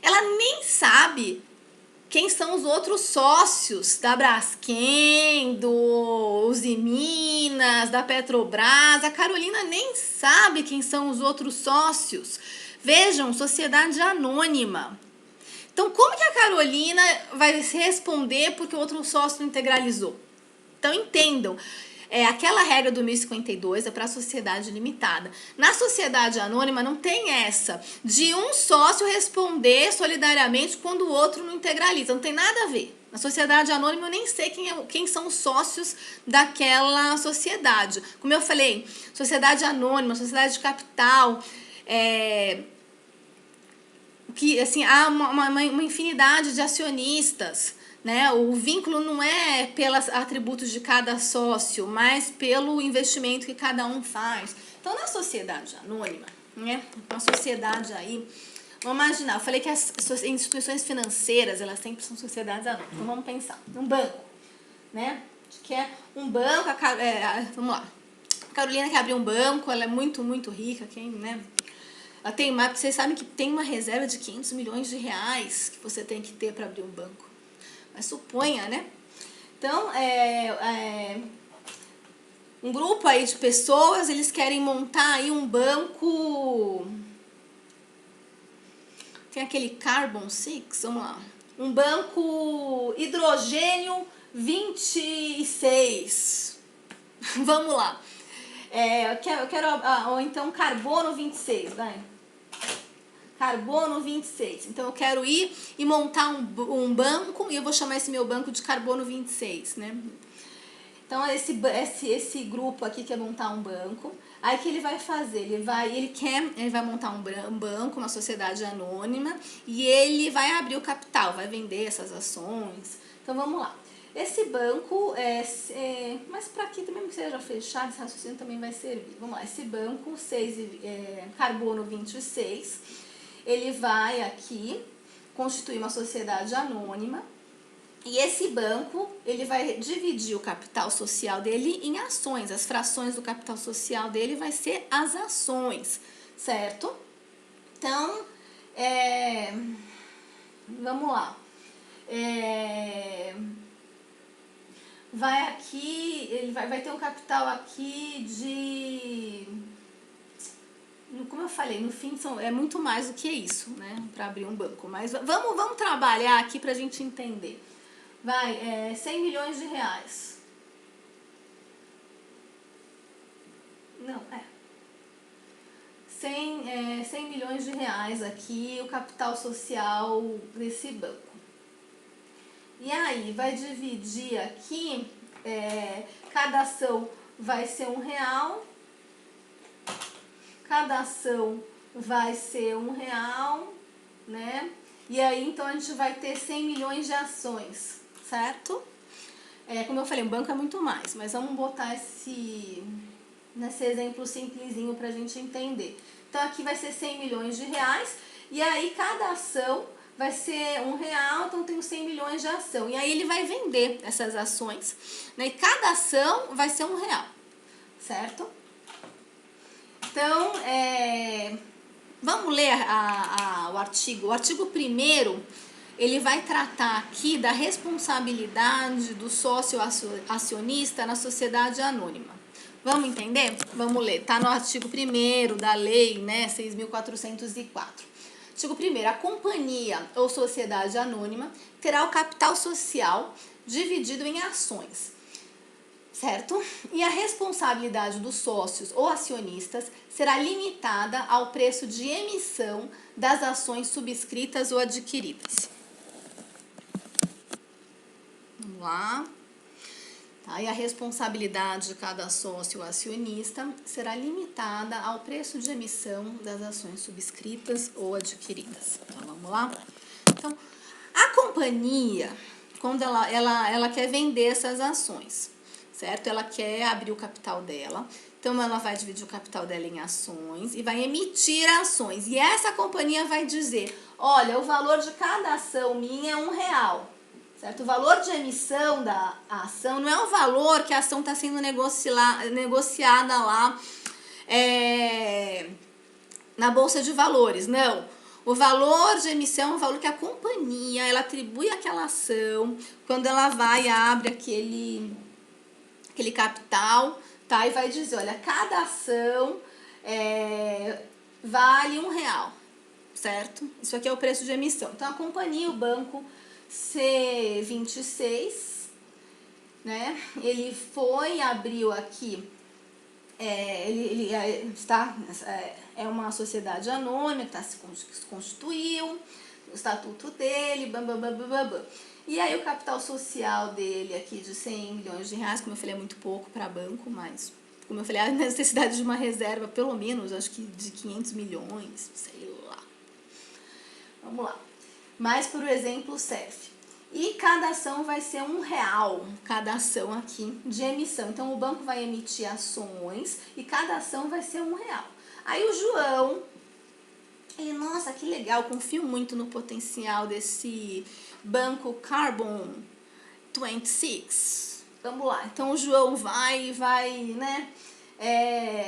Ela nem sabe quem são os outros sócios da Braskem, do Uzi Minas, da Petrobras. A Carolina nem sabe quem são os outros sócios. Vejam, sociedade anônima. Então, como que a Carolina vai responder porque o outro sócio não integralizou? Então, entendam. Aquela regra do 1052 é para a sociedade limitada. Na sociedade anônima não tem essa de um sócio responder solidariamente quando o outro não integraliza. Não tem nada a ver. Na sociedade anônima eu nem sei quem são os sócios daquela sociedade. Como eu falei, sociedade anônima, sociedade de capital, que assim, há uma infinidade de acionistas, né? O vínculo não é pelos atributos de cada sócio, mas pelo investimento que cada um faz. Então, na sociedade anônima, né? Uma sociedade aí, vamos imaginar, eu falei que as instituições financeiras, elas sempre são sociedades anônimas. Então, vamos pensar, um banco, né? Que é um banco, vamos lá. A Carolina quer abrir um banco, ela é muito, muito rica, né? Ela tem vocês sabem que tem uma reserva de 500 milhões de reais que você tem que ter para abrir um banco. Mas suponha, né? Então, um grupo aí de pessoas, eles querem montar aí um banco. Tem aquele Carbon 6, vamos lá. Um banco hidrogênio 26. Vamos lá. Eu quero ou então carbono 26, vai. Carbono 26. Então, eu quero ir e montar um banco e eu vou chamar esse meu banco de carbono 26, né? Então, esse grupo aqui quer montar um banco. Aí, o que ele vai fazer? Ele vai montar um banco, uma sociedade anônima, e ele vai abrir o capital, vai vender essas ações. Então, vamos lá. Esse banco, mas para aqui também que seja fechado, esse raciocínio também vai servir. Vamos lá, esse banco, carbono 26, ele vai aqui constituir uma sociedade anônima e esse banco, ele vai dividir o capital social dele em ações. As frações do capital social dele vai ser as ações, certo? Então, vamos lá. Vai aqui, ele vai ter um capital aqui de... Como eu falei, no fim é muito mais do que isso, né? Para abrir um banco. Mas vamos trabalhar aqui para a gente entender. 100 milhões de reais. Não, 100 milhões de reais aqui, o capital social desse banco. E aí, vai dividir aqui, cada ação vai ser R$1. Cada ação vai ser R$1, né? E aí, então, a gente vai ter 100 milhões de ações, certo? Como eu falei, um banco é muito mais, mas vamos botar nesse exemplo simplesinho pra gente entender. Então, aqui vai ser 100 milhões de reais, e aí cada ação vai ser R$1, então tem 100 milhões de ação. E aí ele vai vender essas ações, né? E cada ação vai ser R$1, certo? Então, vamos ler o artigo. O artigo 1º, ele vai tratar aqui da responsabilidade do sócio acionista na sociedade anônima. Vamos entender? Vamos ler. Está no artigo 1º da lei, né, 6.404. Artigo 1º, a companhia ou sociedade anônima terá o capital social dividido em ações, certo? E a responsabilidade dos sócios ou acionistas será limitada ao preço de emissão das ações subscritas ou adquiridas. Vamos lá. Tá, e a responsabilidade de cada sócio ou acionista será limitada ao preço de emissão das ações subscritas ou adquiridas. Então, vamos lá? Então, a companhia, quando ela quer vender essas ações, certo? Ela quer abrir o capital dela, então ela vai dividir o capital dela em ações e vai emitir ações. E essa companhia vai dizer, olha, o valor de cada ação minha é R$1. Certo? O valor de emissão da ação não é o valor que a ação está sendo negociada lá na Bolsa de Valores, não. O valor de emissão é o valor que a companhia ela atribui àquela ação quando ela vai e abre aquele capital, tá? E vai dizer, olha, cada ação vale R$1, certo? Isso aqui é o preço de emissão. Então, a companhia, o banco C26, né? Ele foi, abriu aqui, ele está, é uma sociedade anônima, se constituiu, o estatuto dele, E aí o capital social dele aqui de 100 milhões de reais, como eu falei, é muito pouco para banco, mas, como eu falei, a necessidade de uma reserva, pelo menos, acho que de 500 milhões, sei lá. Vamos lá. Mas, por exemplo, serve. E cada ação vai ser R$1, cada ação aqui de emissão. Então, o banco vai emitir ações e cada ação vai ser R$1. Aí o João, ele, nossa, que legal, confio muito no potencial desse banco Carbon 26. Vamos lá, então o João vai, né,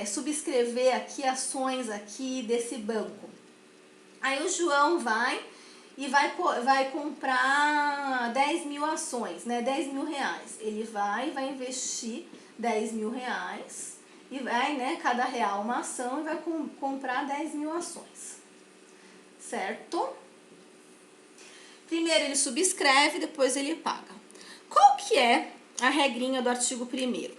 subscrever aqui ações aqui desse banco. Aí o João vai e vai comprar 10 mil ações, né, 10 mil reais. Ele vai investir 10 mil reais e vai, né, cada real uma ação e vai comprar 10 mil ações, certo? Primeiro ele subscreve, depois ele paga. Qual que é a regrinha do artigo 1º?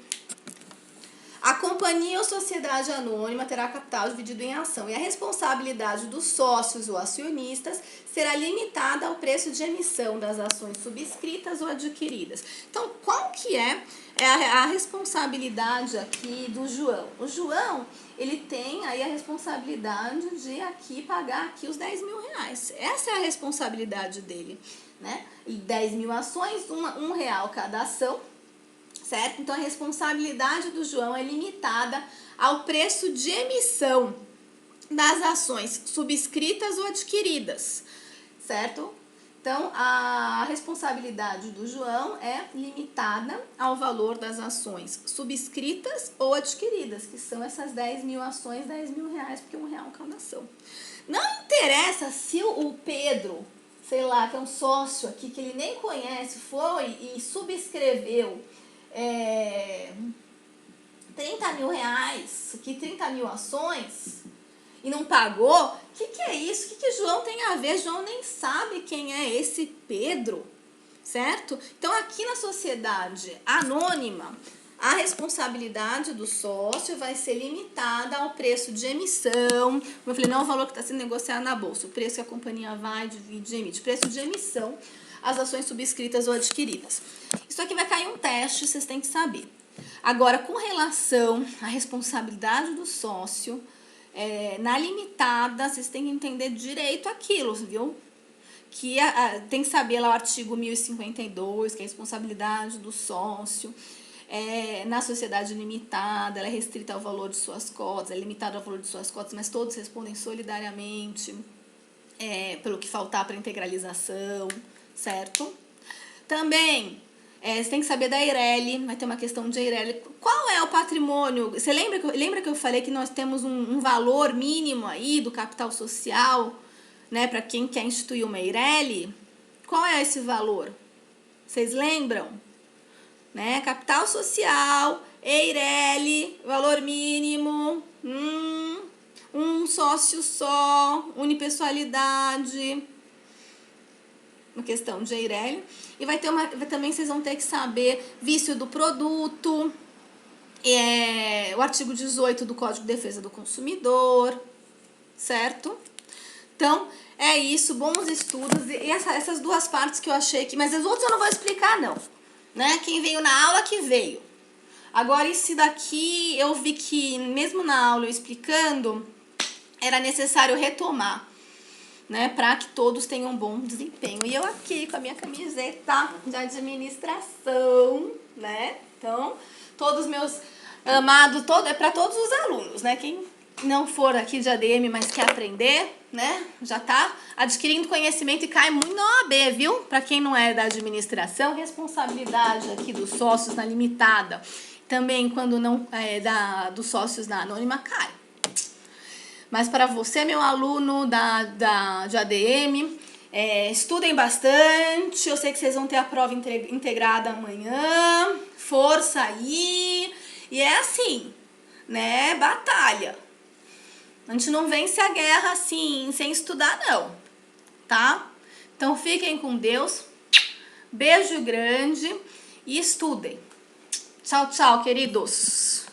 A companhia ou sociedade anônima terá capital dividido em ação e a responsabilidade dos sócios ou acionistas será limitada ao preço de emissão das ações subscritas ou adquiridas. Então, qual que é a responsabilidade aqui do João? O João, ele tem aí a responsabilidade de aqui pagar aqui os 10 mil reais. Essa é a responsabilidade dele, né? E 10 mil ações, R$1 cada ação. Certo? Então, a responsabilidade do João é limitada ao preço de emissão das ações subscritas ou adquiridas, certo? Então, a responsabilidade do João é limitada ao valor das ações subscritas ou adquiridas, que são essas 10 mil ações, 10 mil reais, porque R$1 cada ação. Não interessa se o Pedro, sei lá, que é um sócio aqui, que ele nem conhece, foi e subscreveu 30 mil reais, aqui 30 mil ações, e não pagou, o que é isso? O que João tem a ver? João nem sabe quem é esse Pedro, certo? Então, aqui na sociedade anônima, a responsabilidade do sócio vai ser limitada ao preço de emissão, como eu falei, não é o valor que está sendo negociado na bolsa, o preço que a companhia vai dividir e emite, preço de emissão, as ações subscritas ou adquiridas. Isso aqui vai cair um teste, vocês têm que saber. Agora, com relação à responsabilidade do sócio, na limitada, vocês têm que entender direito aquilo, viu? Que tem que saber lá o artigo 1052, que é a responsabilidade do sócio. Na sociedade limitada, ela é restrita ao valor de suas cotas, é limitada ao valor de suas cotas, mas todos respondem solidariamente pelo que faltar para integralização, certo? Também, você tem que saber da Eireli, vai ter uma questão de Eireli. Qual é o patrimônio? Você lembra que eu falei que nós temos um valor mínimo aí do capital social, né, para quem quer instituir uma Eireli? Qual é esse valor? Vocês lembram? Né? Capital social, Eireli, valor mínimo, um sócio só, unipessoalidade, uma questão de Eireli. E também vocês vão ter que saber vício do produto, o artigo 18 do Código de Defesa do Consumidor, certo? Então, é isso, bons estudos. E essas duas partes que eu achei aqui, mas as outras eu não vou explicar, não. Né? Quem veio na aula que veio. Agora, esse daqui, eu vi que mesmo na aula eu explicando, era necessário retomar, né? Para que todos tenham um bom desempenho. E eu aqui com a minha camiseta de administração, né? Então, todos meus amados, é para todos os alunos, né? Quem não for aqui de ADM, mas quer aprender, né? Já tá adquirindo conhecimento e cai muito na OAB, viu? Para quem não é da administração, responsabilidade aqui dos sócios na limitada. Também quando não é dos sócios na anônima, cai. Mas para você, meu aluno de ADM, estudem bastante. Eu sei que vocês vão ter a prova integrada amanhã. Força aí. E é assim, né? Batalha. A gente não vence a guerra assim, sem estudar, não, tá? Então, fiquem com Deus, beijo grande e estudem. Tchau, tchau, queridos.